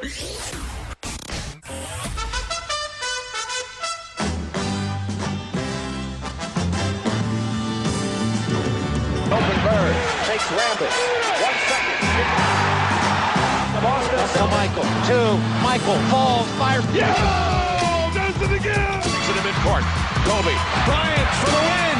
Michael, two, Michael falls, fires. Yo! Does it again! Takes it to midcourt. Kobe Bryant for the win.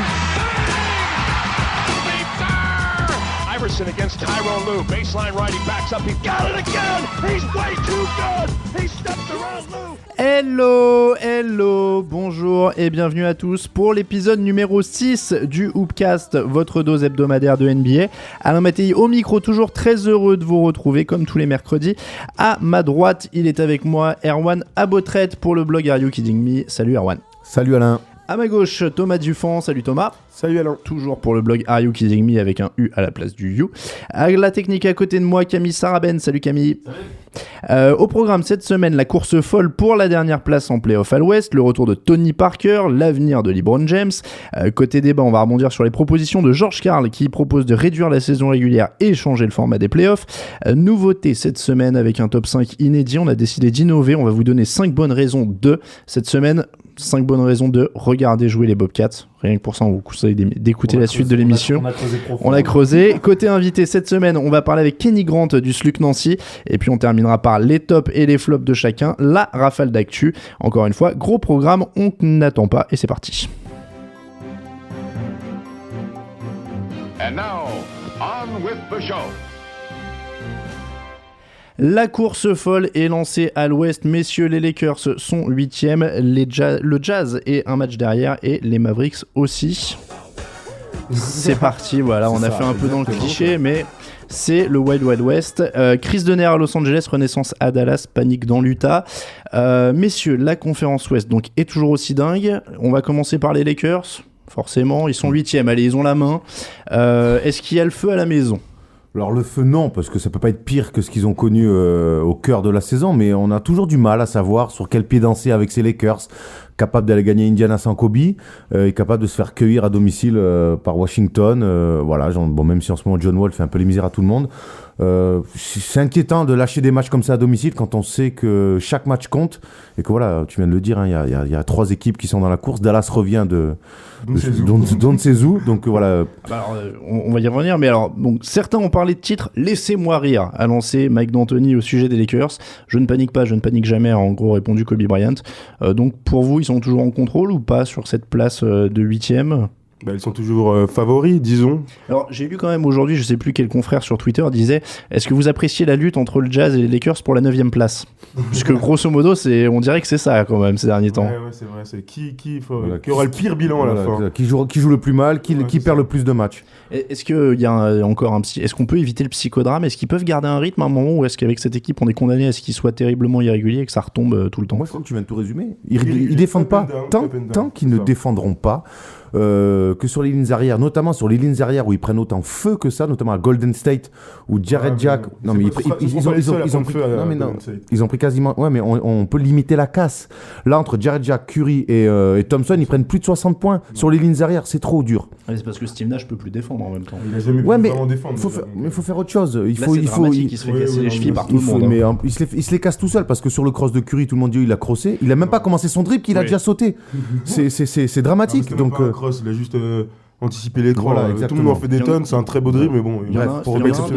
Bang! Beats Iverson against Tyronn Lue. Baseline right, he backs up. He got it again. He's way too good. He steps around Lue. Hello, bonjour et bienvenue à tous pour l'épisode numéro 6 du Hoopcast, votre dose hebdomadaire de NBA. Alain Mattei au micro, toujours très heureux de vous retrouver comme tous les mercredis. À ma droite, il est avec moi, Erwan Abotret pour le blog Are You Kidding Me. Salut Erwan. Salut Alain. À ma gauche, Thomas Dufont. Salut Thomas. Salut Alain. Toujours pour le blog Are You Kidding Me avec un U à la place du You. À la technique à côté de moi, Camille Saraben. Salut Camille. Au programme cette semaine, la course folle pour la dernière place en play-off à l'Ouest, le retour de Tony Parker, l'avenir de LeBron James. Côté débat, on va rebondir sur les propositions de George Karl qui propose de réduire la saison régulière et changer le format des play-offs. Nouveauté cette semaine avec un top 5 inédit, on a décidé d'innover, on va vous donner 5 bonnes raisons de cette semaine. 5 bonnes raisons de regarder jouer les Bobcats. Rien que pour ça, on vous conseille d'écouter la suite de l'émission. On a creusé. Côté invité, cette semaine, on va parler avec Kenny Grant du SLUC Nancy. Et puis, on terminera par les tops et les flops de chacun. La rafale d'actu. Encore une fois, gros programme, on n'attend pas. Et c'est parti. And now, on with the show. La course folle est lancée à l'ouest. Messieurs, les Lakers sont 8e, le Jazz est un match derrière et les Mavericks aussi. C'est parti, voilà, on a fait un peu dans le cliché, mais c'est le Wild Wild West. Crise de nerfs à Los Angeles, renaissance à Dallas, panique dans l'Utah. Messieurs, la conférence ouest donc, est toujours aussi dingue. On va commencer par les Lakers, forcément, ils sont 8e, allez, ils ont la main. Est-ce qu'il y a le feu à la maison ? Alors le feu non, parce que ça peut pas être pire que ce qu'ils ont connu au cœur de la saison, mais on a toujours du mal à savoir sur quel pied danser avec ces Lakers, capable d'aller gagner Indiana sans Kobe, et capable de se faire cueillir à domicile par Washington. Voilà, bon, même si en ce moment John Wall fait un peu les misères à tout le monde. C'est inquiétant de lâcher des matchs comme ça à domicile quand on sait que chaque match compte et que voilà, tu viens de le dire, il y a 3 équipes qui sont dans la course. Dallas revient de Don Cezou, donc voilà. Alors, on va y revenir, mais alors donc certains ont parlé de titre. Laissez-moi rire, a lancé Mike D'Antoni au sujet des Lakers. Je ne panique pas, je ne panique jamais, a en gros répondu Kobe Bryant. Donc pour vous, ils sont toujours en contrôle ou pas sur cette place de 8e ? Ils sont toujours favoris, disons. Alors, j'ai lu quand même aujourd'hui, je sais plus quel confrère sur Twitter disait « Est-ce que vous appréciez la lutte entre le Jazz et les Lakers pour la 9e place ?» Puisque grosso modo, on dirait que c'est ça quand même ces derniers temps. Ouais, c'est vrai. C'est qui aura le pire bilan à la fin. Qui joue le plus mal, qui perd le plus de matchs. Est-ce qu'il y a encore un est-ce qu'on peut éviter le psychodrame ? Est-ce qu'ils peuvent garder un rythme à un moment, ou est-ce qu'avec cette équipe on est condamné à ce qu'ils soient terriblement irréguliers et que ça retombe tout le temps ? Moi je crois que tu viens de tout résumer. Ils défendent pas tant qu'ils ne défendront pas. Que sur les lignes arrières, notamment sur les lignes arrières où ils prennent autant feu que ça, notamment à Golden State où Jared Jack, ils ont pris quasiment, ouais, mais on peut limiter la casse. Là entre Jared Jack, Curry et Thompson, ils prennent plus de 60 points sur les lignes arrières, c'est trop dur. Ouais, c'est parce que Steve Nash peut plus défendre en même temps. Il a jamais pu vraiment défendre. Il faut faire autre chose. Il se fait casser les chevilles par tout le monde. Mais il se les casse tout seul parce que sur le cross de Curry, tout le monde dit il a crossé. Il a même pas commencé son dribble, qu'il a déjà sauté. C'est dramatique. Donc il a juste anticiper l'écran. Voilà, tout le monde en fait des tonnes, c'est un très beau dribble, mais bon, il y en a un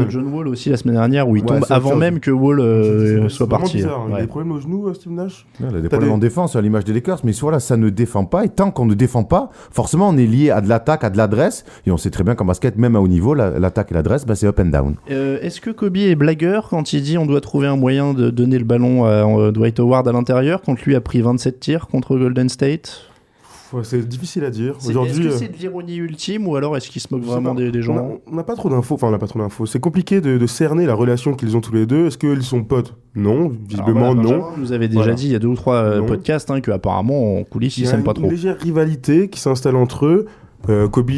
de John Wall aussi la semaine dernière où il tombe avant même que Wall soit parti. Bizarre, il a des problèmes au genou, Steve Nash. Il a des problèmes en défense à l'image des Lakers, mais voilà, ça ne défend pas, et tant qu'on ne défend pas, forcément on est lié à de l'attaque, à de l'adresse, et on sait très bien qu'en basket, même à haut niveau, l'attaque et l'adresse, c'est up and down. Est-ce que Kobe est blagueur quand il dit on doit trouver un moyen de donner le ballon à Dwight Howard à l'intérieur quand lui a pris 27 tirs contre Golden State? C'est difficile à dire. Est-ce que c'est de l'ironie ultime ou alors est-ce qu'il se moque vraiment des gens? On n'a pas trop d'infos. C'est compliqué de cerner la relation qu'ils ont tous les deux. Est-ce qu'ils sont potes? Non, visiblement non. Vous nous avez déjà dit il y a 2 ou 3 podcasts qu'apparemment en coulisses ils s'aiment pas trop. Il y a une légère rivalité qui s'installe entre eux. Kobe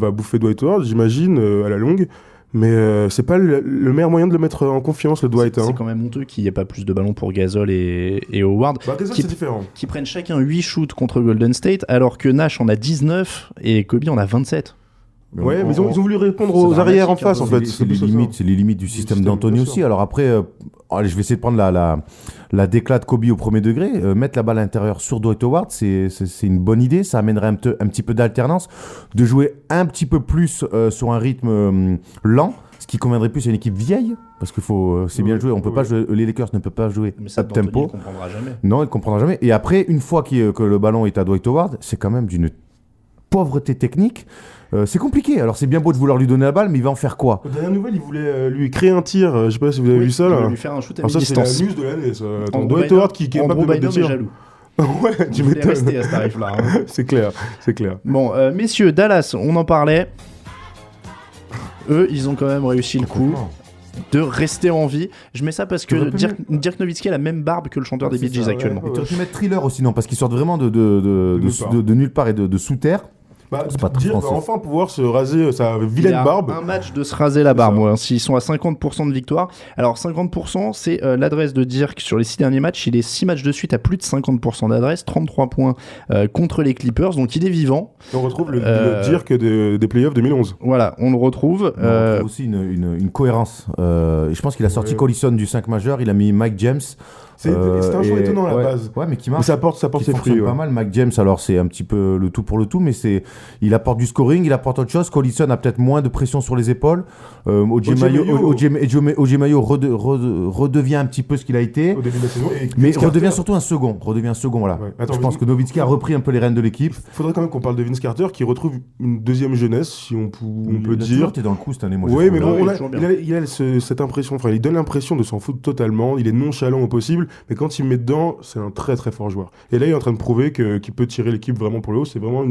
va bouffer Dwight Howard, j'imagine, à la longue. Mais c'est pas le meilleur moyen de le mettre en confiance, le Dwight. C'est quand même honteux qu'il n'y ait pas plus de ballons pour Gasol et Howard. Gasol, c'est différent. Qui prennent chacun 8 shoots contre Golden State, alors que Nash en a 19 et Kobe en a 27. Ouais, mais ils ont voulu répondre c'est aux arrières en dramatique, face, un en peu. fait. C'est les plus ça. limites, c'est les limites du système d'Anthony bien aussi. sûr. Alors après, allez, je vais essayer de prendre la déclat de Kobe au premier degré. Mettre la balle à l'intérieur sur Dwight Howard, c'est une bonne idée. Ça amènerait un petit peu d'alternance, de jouer un petit peu plus sur un rythme lent, ce qui conviendrait plus à une équipe vieille, parce qu'il faut, c'est bien joué. On peut pas jouer, les Lakers ne peuvent pas jouer Mais ça, up D'Antoni, tempo. il comprendra jamais. Non, il comprendra jamais. Et après, une fois que le ballon est à Dwight Howard, c'est quand même d'une pauvreté technique. C'est compliqué. Alors c'est bien beau de vouloir lui donner la balle, mais il va en faire quoi? Aux dernières nouvelles, il voulait lui créer un tir. Je sais pas si vous avez Oui, vu ça il va là. lui faire un shoot à Alors ça, c'est la mi-distance. news de l'année. Ça. Attends, Andrew Dwight Bynum- Howard qui est capable Andrew de mettre des Bynum est tirs. jaloux. Ouais, tu Il voulait m'étonnes. rester à ce tarif-là. Hein. C'est clair, c'est clair. Bon, messieurs, Dallas, on en parlait. Eux, ils ont quand même réussi le coup de rester en vie. Je mets ça parce que T'aurais pu Dirk Nowitzki a la même barbe que le chanteur des C'est Bee Gees ça, actuellement. ouais. Et tu aurais pu mettre Thriller aussi, non? Parce qu'ils sortent vraiment de nulle part et de sous terre. Bah, C'est pas très dire va français. enfin pouvoir se raser sa Il vilaine a barbe. un match de se raser la barbe, ouais, s'ils sont à 50% de victoire. Alors 50%, c'est l'adresse de Dirk sur les 6 derniers matchs. Il est 6 matchs de suite à plus de 50% d'adresse, 33 points contre les Clippers, donc il est vivant. On retrouve le Dirk des playoffs 2011. Voilà, on le retrouve. Mais on retrouve aussi une cohérence. Je pense qu'il a sorti Ouais. Collison du 5 majeur, il a mis Mike James. C'est un choix étonnant à la ouais, base. Ouais, mais qui Mais marche. ça porte Qui ses fonctionne fruits. pas Ouais. mal. Mike James, alors c'est un petit peu le tout pour le tout, mais il apporte du scoring, il apporte autre chose. Collison a peut-être moins de pression sur les épaules. OJ Mayo redevient un petit peu ce qu'il a été, Au début de la saison. Et mais Vince Carter. redevient surtout un second. Voilà. Ouais. Attends, Je pense que Nowitzki a repris un peu les rênes de l'équipe. Faudrait quand même qu'on parle de Vince Carter qui retrouve une deuxième jeunesse, si on peut Il a dire. toujours été dans le coup cette année, moi. Oui, j'ai mais trouvé. bon, il est toujours bien. il a cette impression, enfin, il donne l'impression de s'en foutre totalement, il est nonchalant au possible, mais quand il met dedans, c'est un très très fort joueur. Et là, il est en train de prouver qu'il peut tirer l'équipe vraiment pour le haut, c'est vraiment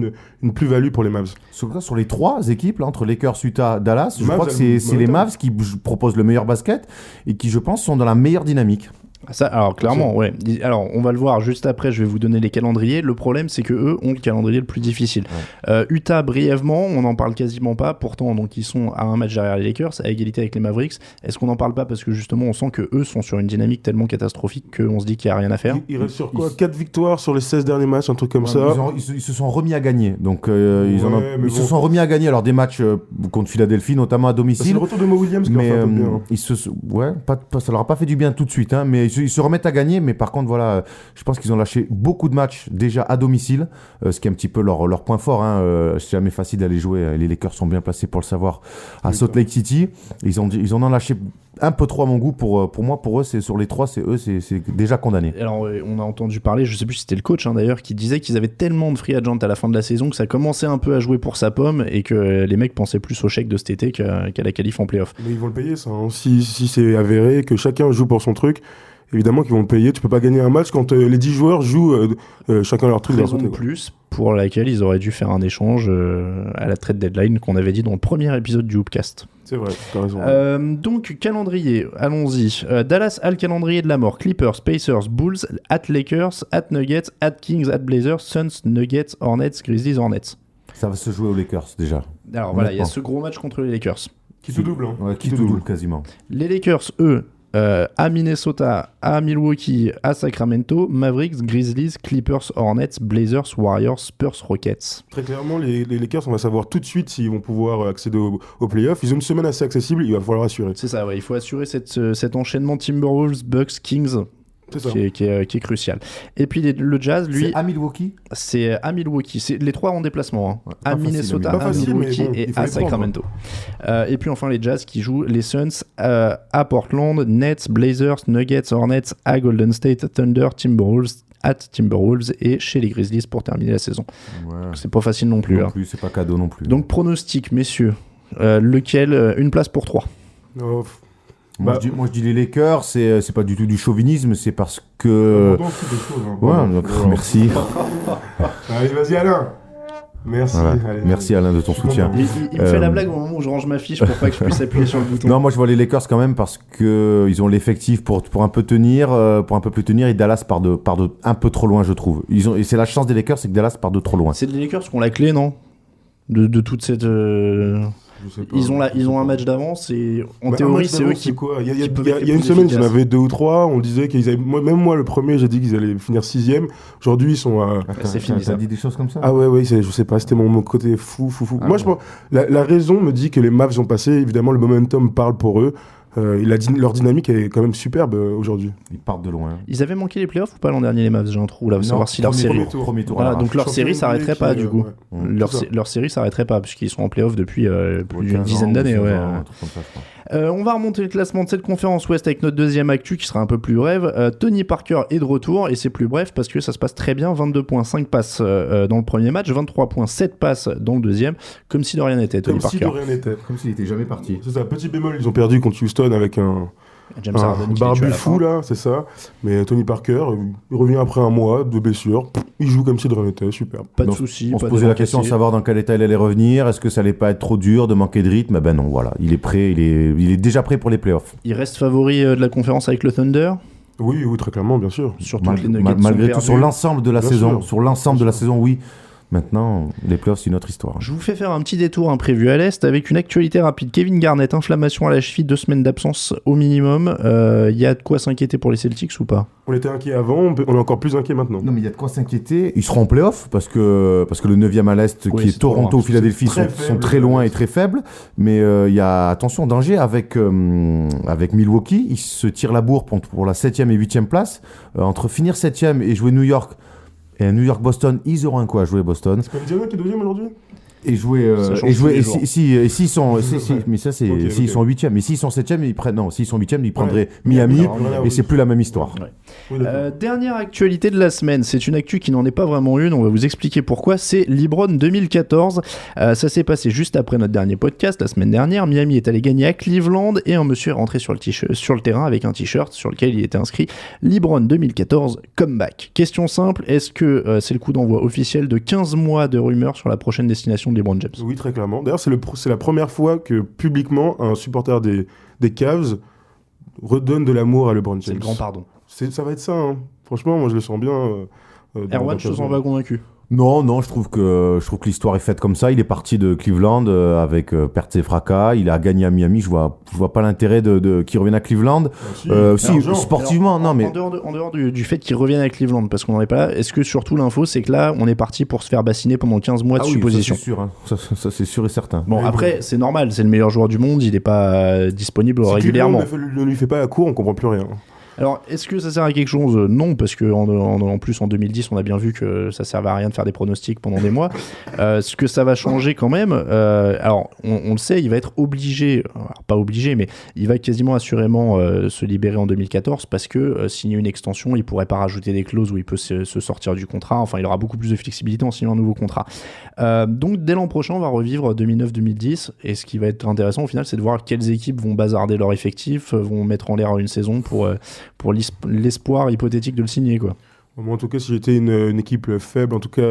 une plus-value pour les Mavs. Sur les trois équipes, là, entre Lakers, Utah, Dallas, je Mavs, crois que elles- c'est les Mavs qui proposent le meilleur basket et qui, je pense, sont dans la meilleure dynamique. Ça, alors clairement, ouais. Alors on va le voir juste après. Je vais vous donner les calendriers. Le problème, c'est que eux ont le calendrier le plus difficile. Utah, brièvement, on n'en parle quasiment pas. Pourtant, donc ils sont à un match derrière les Lakers, à égalité avec les Mavericks. Est-ce qu'on n'en parle pas parce que justement, on sent que eux sont sur une dynamique tellement catastrophique qu'on se dit qu'il y a rien à faire. Il reste sur quoi 4 victoires sur les 16 derniers matchs, un truc comme ça. Ils se sont remis à gagner. Donc, ils mais se bon. sont remis à gagner. Alors, des matchs contre Philadelphie, notamment à C'est domicile. le retour de Mo Williams qui leur Mais fait un peu de bien. ça leur a pas fait du bien tout de suite, hein, mais ils se remettent à gagner. Mais par contre, voilà, je pense qu'ils ont lâché beaucoup de matchs déjà à domicile, ce qui est un petit peu leur point fort. Hein. C'est jamais facile d'aller jouer. Les Lakers sont bien placés pour le savoir à Salt Lake City. Ils en ont lâché un peu trop à mon goût. Pour moi, pour eux, c'est sur les trois, c'est déjà condamné. Alors on a entendu parler, je sais plus si c'était le coach d'ailleurs, qui disait qu'ils avaient tellement de free agents à la fin de la saison que ça commençait un peu à jouer pour sa pomme et que les mecs pensaient plus au chèque de cet été qu'à la qualif en playoff. Mais ils vont le payer, ça. Hein. Si c'est avéré que chacun joue pour son truc, évidemment qu'ils vont le payer. Tu peux pas gagner un match quand les 10 joueurs jouent chacun leur truc. de leur Raison de côté, quoi. plus pour laquelle ils auraient dû faire un échange à la trade deadline qu'on avait dit dans le premier épisode du Hoopcast. C'est vrai, t'as raison. Donc calendrier, allons-y. Dallas a le calendrier de la mort. Clippers, Pacers, Bulls, at Lakers, at Nuggets, at Kings, at Blazers, Suns, Nuggets, Hornets, Grizzlies, Hornets. Ça va se jouer aux Lakers déjà. Alors voilà, il y a Honnêtement. ce gros match contre les Lakers. Qui te double, hein. Ouais, qui tout double quasiment. Les Lakers, eux, à Minnesota, à Milwaukee, à Sacramento, Mavericks, Grizzlies, Clippers, Hornets, Blazers, Warriors, Spurs, Rockets. Très clairement, les Lakers, on va savoir tout de suite s'ils vont pouvoir accéder aux playoffs. Ils ont une semaine assez accessible, il va falloir assurer. C'est ça, ouais, il faut assurer cet enchaînement Timberwolves, Bucks, Kings C'est ça. qui est crucial. Et puis le Jazz, lui, C'est à Milwaukee. c'est à Milwaukee. C'est les trois en déplacement. Hein. Ouais, À pas facile, Minnesota, mais pas à facile, mais Milwaukee bon, et il faut à les prendre, Sacramento. Et puis enfin les Jazz qui jouent les Suns à Portland, Nets, Blazers, Nuggets, Hornets, à Golden State, Thunder, Timberwolves, at Timberwolves et chez les Grizzlies pour terminer la saison. Ouais. C'est pas facile non plus. Non hein. plus, c'est pas cadeau non plus. Donc pronostic, messieurs. Lequel une place pour 3. Oh, Moi, bah- je dis les Lakers, c'est pas du tout du chauvinisme, c'est parce que. abandon, c'est des choses, hein. Ouais, Vraiment. donc, Voilà. merci. Allez, vas-y, Alain. Merci. Voilà. Allez, Merci Alain de ton soutien. Il me fait la blague au moment où je range ma fiche pour pas que je puisse appuyer sur le bouton. Non, moi je vois les Lakers quand même parce que ils ont l'effectif pour un peu tenir, pour un peu plus tenir, et Dallas part de un peu trop loin, je trouve. Et c'est la chance des Lakers, c'est que Dallas part de trop loin. C'est les Lakers qui ont la clé, non? de toute cette. Je sais pas, Ils ont un match d'avance et en Bah, un théorie, match c'est eux d'avance, qui. quoi. Il y a peuvent être les une plus semaine, il y en efficaces. avait 2 ou 3. On disait qu'ils avaient. Même moi, le premier, j'ai dit qu'ils allaient finir 6ème. Aujourd'hui, ils sont à. C'est fini, ça. T'as dit des choses comme ça? Ah ouais, je sais pas, c'était mon côté fou. Ah Moi, ouais. je pense. La raison me dit que les Mavs ont passé. Évidemment, le momentum parle pour eux. Leur dynamique est quand même superbe aujourd'hui. Ils partent de loin. Ils avaient manqué les playoffs ou pas l'an dernier, les Mavs? J'ai un trou là, pour savoir si leur série. Premier tour. Voilà, à donc leur Champion série s'arrêterait NBA pas qui, du coup. ouais. C'est Leur série s'arrêterait pas puisqu'ils sont en playoff depuis plus d'une 15 dizaine ans, d'années. 16 Ouais. ans, un truc comme ça, je crois. On va remonter le classement de cette conférence Ouest avec notre deuxième actu qui sera un peu plus brève. Tony Parker est de retour et c'est plus bref parce que ça se passe très bien. 22,5 passes dans le premier match, 23,7 passes dans le deuxième, comme si de rien n'était. Tony Comme si Parker. de rien n'était. Comme s'il était jamais parti. C'est ça, petit bémol, ils ont perdu contre Houston avec un James Harden qui est tué à barbu la fou fin. là, c'est ça. Mais Tony Parker, il revient après un mois de blessure. Il joue comme si de rien n'était, super. Pas de Donc, soucis. On se pas posait de la question de cassé. savoir dans quel état il allait revenir. Est-ce que ça allait pas être trop dur de manquer de rythme? Ben non, voilà. Il est prêt. Il est déjà prêt pour les playoffs. Il reste favori de la conférence avec le Thunder. Oui, très clairement, bien sûr. Surtout que les Nuggets Malgré sont tout, sur perdus. l'ensemble de la Bien saison. sûr. Sur l'ensemble de la saison, oui. Maintenant, les playoffs, c'est une autre histoire. Je vous fais faire un petit détour imprévu à l'Est avec une actualité rapide. Kevin Garnett, inflammation à la cheville, 2 semaines d'absence au minimum. Il y a de quoi s'inquiéter pour les Celtics ou pas? On était inquiet avant, on est encore plus inquiet maintenant. Non, mais il y a de quoi s'inquiéter. Ils seront en playoff parce que le 9e à l'Est, Oui, qui est c'est trop Toronto loin. ou Philadelphie, C'est très sont faible, très loin ouais. et très faibles. Mais il y a, attention, danger avec Milwaukee. Ils se tirent la bourre pour la 7e et 8e place. Entre finir 7e et jouer New York et New York-Boston, ils auront un coup à jouer Boston. C'est pas Indiana qui est deuxième aujourd'hui? Et jouer. Ça change Et jouer. tous les S'ils sont. Mais ça, c'est. Ok, S'ils ok. sont 8e. Mais s'ils sont 7e, ils prennent. Non, s'ils sont 8e, ils prendraient Ouais. Miami. Alors, voilà, Et oui. c'est plus la même histoire. Oui, d'accord. Dernière actualité de la semaine, c'est une actu qui n'en est pas vraiment une, on va vous expliquer pourquoi, c'est LeBron 2014. Ça s'est passé juste après notre dernier podcast, la semaine dernière. Miami est allé gagner à Cleveland et un monsieur est rentré sur le terrain avec un t-shirt sur lequel il était inscrit LeBron 2014 comeback. Question simple, est-ce que c'est le coup d'envoi officiel de 15 mois de rumeurs sur la prochaine destination de LeBron James? Oui, très clairement. D'ailleurs, c'est la première fois que publiquement un supporter des Cavs redonne de l'amour à LeBron James. C'est le grand pardon. Ça va être ça, hein. Franchement, moi je le sens bien. Dans Erwan, je te l'occasion. sens pas convaincu. Non, je trouve que l'histoire est faite comme ça. Il est parti de Cleveland avec pertes et fracas. Il a gagné à Miami. Je vois pas l'intérêt qu'il revienne à Cleveland. Si, l'argent. sportivement, Alors, non, mais en dehors du fait qu'il revienne à Cleveland, parce qu'on n'en est pas là, est-ce que surtout l'info, c'est que là, on est parti pour se faire bassiner pendant 15 mois de oui, supposition? ça c'est sûr. Hein. Ça c'est sûr et certain. Bon, Oui, après, c'est normal, c'est le meilleur joueur du monde, il n'est pas disponible Si régulièrement. Cleveland ne lui fait pas la cour, on comprend plus rien. Alors, est-ce que ça sert à quelque chose? Non, parce que en plus, en 2010, on a bien vu que ça servait à rien de faire des pronostics pendant des mois. Ce que ça va changer quand même, alors, on le sait, il va être obligé, alors, pas obligé, mais il va quasiment assurément se libérer en 2014 parce que signer une extension, il pourrait pas rajouter des clauses où il peut se sortir du contrat. Enfin, il aura beaucoup plus de flexibilité en signant un nouveau contrat. Donc, dès l'an prochain, on va revivre 2009-2010. Et ce qui va être intéressant au final, c'est de voir quelles équipes vont bazarder leur effectif, vont mettre en l'air une saison pour l'espoir hypothétique de le signer, quoi. Moi, en tout cas, si j'étais une équipe faible, en tout cas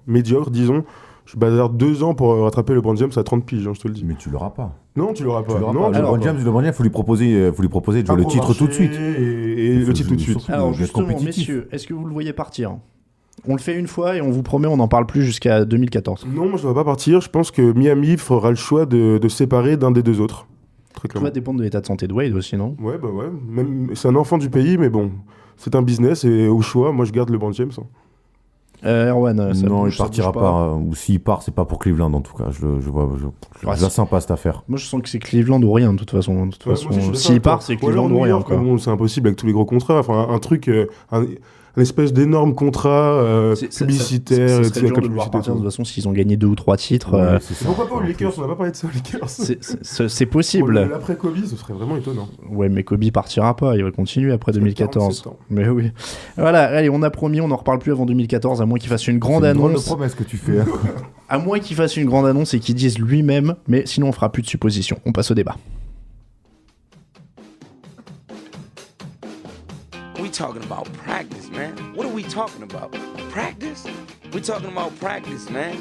médiocre, disons, je bazarde 2 ans pour rattraper LeBron James à 30 piges, hein, je te le dis. Mais tu l'auras pas. Non, tu l'auras pas. Tu l'auras Non, pas. tu l'auras LeBron pas. James, il faut lui proposer de jouer le titre tout de suite. Et le titre tout de suite. Surtout Alors d'être justement, compétitif. messieurs, est-ce que vous le voyez partir? On le fait une fois et on vous promet, on n'en parle plus jusqu'à 2014. Non, moi je ne vais pas partir. Je pense que Miami fera le choix de séparer d'un des deux autres. Très Tout clairement. va dépendre de l'état de santé de Wade aussi, non? Ouais. Même, c'est un enfant du pays, mais bon, c'est un business et au choix, moi je garde LeBron James. Hein. Erwan, ça Non, bouge, il ça partira bouge pas. Ou s'il part, c'est pas pour Cleveland en tout cas. Je la sens pas cette affaire. Moi, je sens que c'est Cleveland ou rien, de toute façon. De toute Ouais, façon, moi aussi, je suis s'il d'accord part, avec c'est toi. Ou alors Cleveland ou New rien, York, quoi. mais bon, c'est impossible avec tous les gros contrats. Enfin, un truc, un espèce d'énorme contrat publicitaire. Ça tu serait sais, dur avec de la le voir publicité et partir, de tout. toute façon, s'ils ont gagné 2 ou 3 titres. Ouais, c'est ça. Pourquoi pas aux Lakers? On n'a pas parlé de ça aux Lakers. C'est possible. L'après Kobe, ce serait vraiment étonnant. Ouais, mais Kobe partira pas, il va continuer après 2014. 47 ans. Mais oui. Voilà, allez, on a promis, on n'en reparle plus avant 2014, à moins qu'il fasse une grande C'est une drôle de annonce. promesse que tu fais. Hein. À moins qu'il fasse une grande annonce et qu'il dise lui-même, mais sinon on fera plus de suppositions. On passe au débat. We talking about practice, man. What are we talking about? Practice? We talking about practice, man.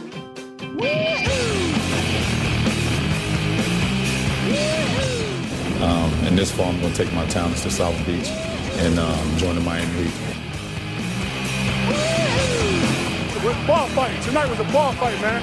And this fall, I'm going to take my talents to South Beach and join the Miami Heat. Ball fight. Tonight was a ball fight, man.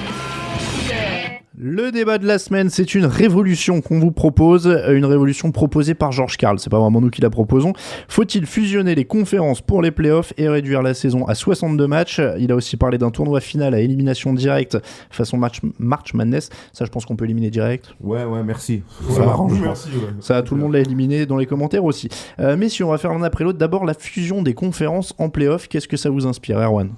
Le débat de la semaine, c'est une révolution qu'on vous propose, une révolution proposée par George Karl, c'est pas vraiment nous qui la proposons. Faut-il fusionner les conférences pour les playoffs et réduire la saison à 62 matchs? Il a aussi parlé d'un tournoi final à élimination directe façon March Madness, ça je pense qu'on peut éliminer direct. Ouais, merci. Ouais, Ça m'arrange. merci. Ouais. Ça, tout le monde l'a éliminé dans les commentaires aussi. Mais si on va faire l'un après l'autre, d'abord la fusion des conférences en playoffs, qu'est-ce que ça vous inspire, Erwan?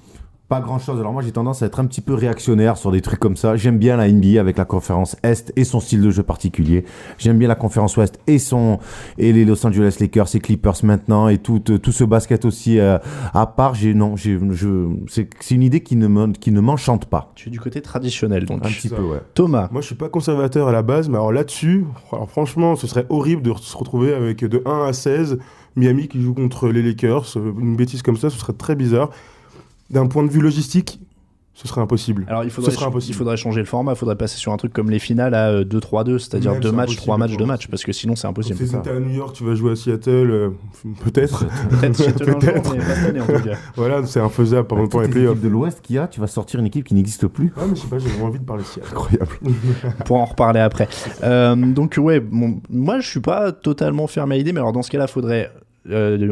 Pas grand chose. Alors moi j'ai tendance à être un petit peu réactionnaire sur des trucs comme ça. J'aime bien la NBA avec la conférence Est et son style de jeu particulier. J'aime bien la conférence Ouest et les Los Angeles Lakers et Clippers maintenant et tout ce basket aussi à part. C'est une idée qui ne m'enchante pas. Tu es du côté traditionnel donc. Un petit peu, ouais. Thomas. Moi, je suis pas conservateur à la base, mais alors là-dessus, franchement, ce serait horrible de se retrouver avec de 1 à 16 Miami qui joue contre les Lakers. Une bêtise comme ça, ce serait très bizarre. D'un point de vue logistique, ce serait impossible. Alors il faudrait changer le format, il faudrait passer sur un truc comme les finales à 2-3-2, c'est-à-dire Même 2 c'est matchs, impossible, 3 matchs, je 2 pense. matchs, parce que sinon c'est impossible. Si t'es à New York, tu vas jouer à Seattle, peut-être. Peut-être Seattle un jour, mais pas cette année en tout cas. Voilà, c'est infaisable pour les Toutes les playoffs. équipes de l'Ouest qu'il y a, tu vas sortir une équipe qui n'existe plus. Ah, mais je sais pas, j'ai vraiment envie de parler de Seattle. Incroyable. On pourra en reparler après. Donc ouais, moi je suis pas totalement fermé à l'idée, mais alors dans ce cas-là, faudrait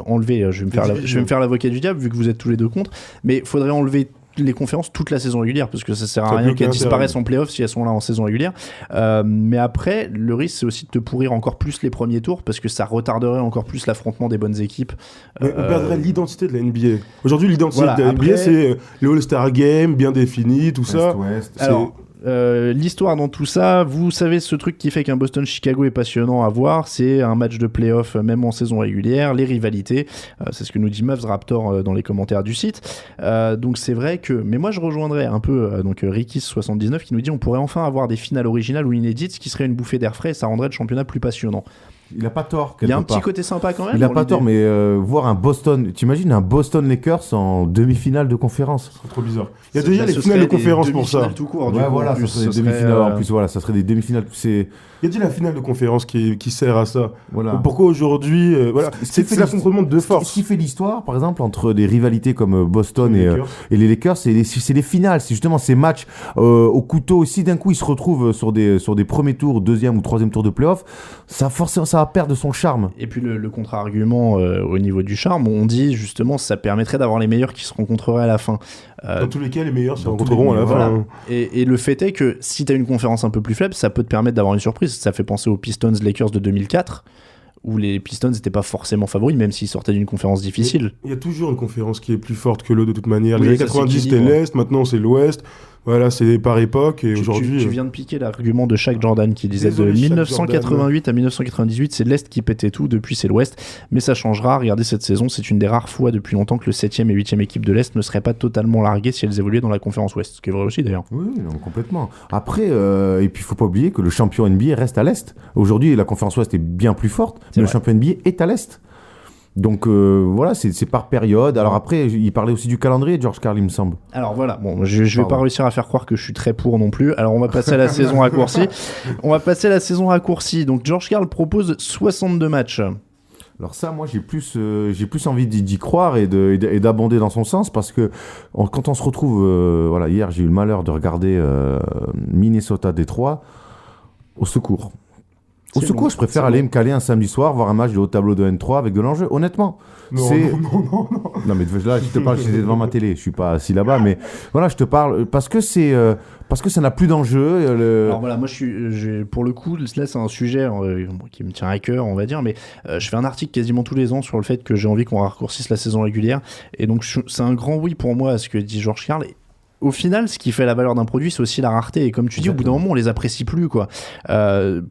enlever, je vais me faire l'avocat du diable vu que vous êtes tous les deux contre, mais faudrait enlever les conférences toute la saison régulière parce que ça sert à Ça rien peut qu'elles qu'un disparaissent intérêt. en playoff si elles sont là en saison régulière. Mais après, le risque c'est aussi de te pourrir encore plus les premiers tours parce que ça retarderait encore plus l'affrontement des bonnes équipes. Mais on perdrait l'identité de la NBA. Aujourd'hui, l'identité Voilà, de la NBA, après- c'est le All-Star Game, bien défini, tout ça. Ouest. C'est- Alors, l'histoire dans tout ça, vous savez ce truc qui fait qu'un Boston-Chicago est passionnant à voir, c'est un match de playoff même en saison régulière, les rivalités, c'est ce que nous dit Mavs Raptor dans les commentaires du site. Donc c'est vrai que, mais moi je rejoindrais un peu donc Ricky79 qui nous dit on pourrait enfin avoir des finales originales ou inédites, ce qui serait une bouffée d'air frais et ça rendrait le championnat plus passionnant. Il a pas tort. Il y a un quelque petit part. côté sympa quand même. Il a dans pas l'idée. tort, mais voir un Boston, t'imagines un Boston Lakers en demi-finale de conférence. C'est trop bizarre. Il y a Ça- déjà là, les ce finales serait de conférence des pour ça. demi-finales tout court, du Ouais, coup, voilà, en plus, ça serait des ce demi-finales serait, en plus, voilà, ça serait des demi-finales. C'est Il y a déjà la finale de conférence qui sert à ça. voilà. Pourquoi aujourd'hui voilà, Ce qui c'est fait l'affrontement de deux Ce forces. qui fait l'histoire, par exemple, entre des rivalités comme Boston Les et Lakers. les Lakers, c'est les finales. C'est justement ces matchs au couteau aussi. D'un coup, ils se retrouvent sur des premiers tours, deuxième ou troisième tour de playoff. Ça, forcément, ça va perdre son charme. Et puis le contre-argument au niveau du charme, on dit justement ça permettrait d'avoir les meilleurs qui se rencontreraient à la fin. Dans tous les cas, les meilleurs se dans tous rencontreront à les la cas, fin. Voilà. Et le fait est que si tu as une conférence un peu plus faible, ça peut te permettre d'avoir une surprise. Ça fait penser aux Pistons-Lakers de 2004, où les Pistons n'étaient pas forcément favoris, même s'ils sortaient d'une conférence difficile. Il y a toujours une conférence qui est plus forte que l'autre de toute manière. Oui, Les années ça 90 c'était s'équilibre. l'Est, maintenant c'est l'Ouest. Voilà, c'est par époque et aujourd'hui. Tu viens de piquer l'argument de Shaq Jordan qui disait Désolé, de Shaq 1988 à 1998, c'est l'Est qui pétait tout, depuis c'est l'Ouest. Mais ça changera. Regardez cette saison, c'est une des rares fois depuis longtemps que le 7e et 8e équipe de l'Est ne seraient pas totalement larguées si elles évoluaient dans la conférence Ouest. Ce qui est vrai aussi d'ailleurs. Oui, non, complètement. Après, et puis il faut pas oublier que le champion NBA reste à l'Est. Aujourd'hui, la conférence Ouest est bien plus forte, mais le vrai. champion NBA est à l'Est. Donc voilà, c'est par période. Alors après, il parlait aussi du calendrier, George Karl, il me semble. Alors voilà, bon, je vais Pardon. pas réussir à faire croire que je suis très pour non plus. Alors on va passer à la saison raccourcie. On va passer à la saison raccourcie. Donc George Karl propose 62 matchs. Alors ça, moi, j'ai plus envie d'y croire et d'abonder dans son sens parce que quand on se retrouve, voilà, hier, j'ai eu le malheur de regarder Minnesota-Détroit. Au secours. Au C'est secours, long, je préfère c'est aller long. me caler un samedi soir, voir un match de haut tableau de N3 avec de l'enjeu. Honnêtement, Non, c'est... non. Non, mais là, je te parle, j'étais devant ma télé, je suis pas assis là-bas, mais voilà, je te parle parce que ça n'a plus d'enjeu. Alors voilà, moi pour le coup, là c'est un sujet qui me tient à cœur, on va dire, mais je fais un article quasiment tous les ans sur le fait que j'ai envie qu'on raccourcisse la saison régulière. Et donc c'est un grand oui pour moi à ce que dit George Karl. Au final, ce qui fait la valeur d'un produit, c'est aussi la rareté. Et comme tu dis, au bout d'un moment, on les apprécie plus, quoi.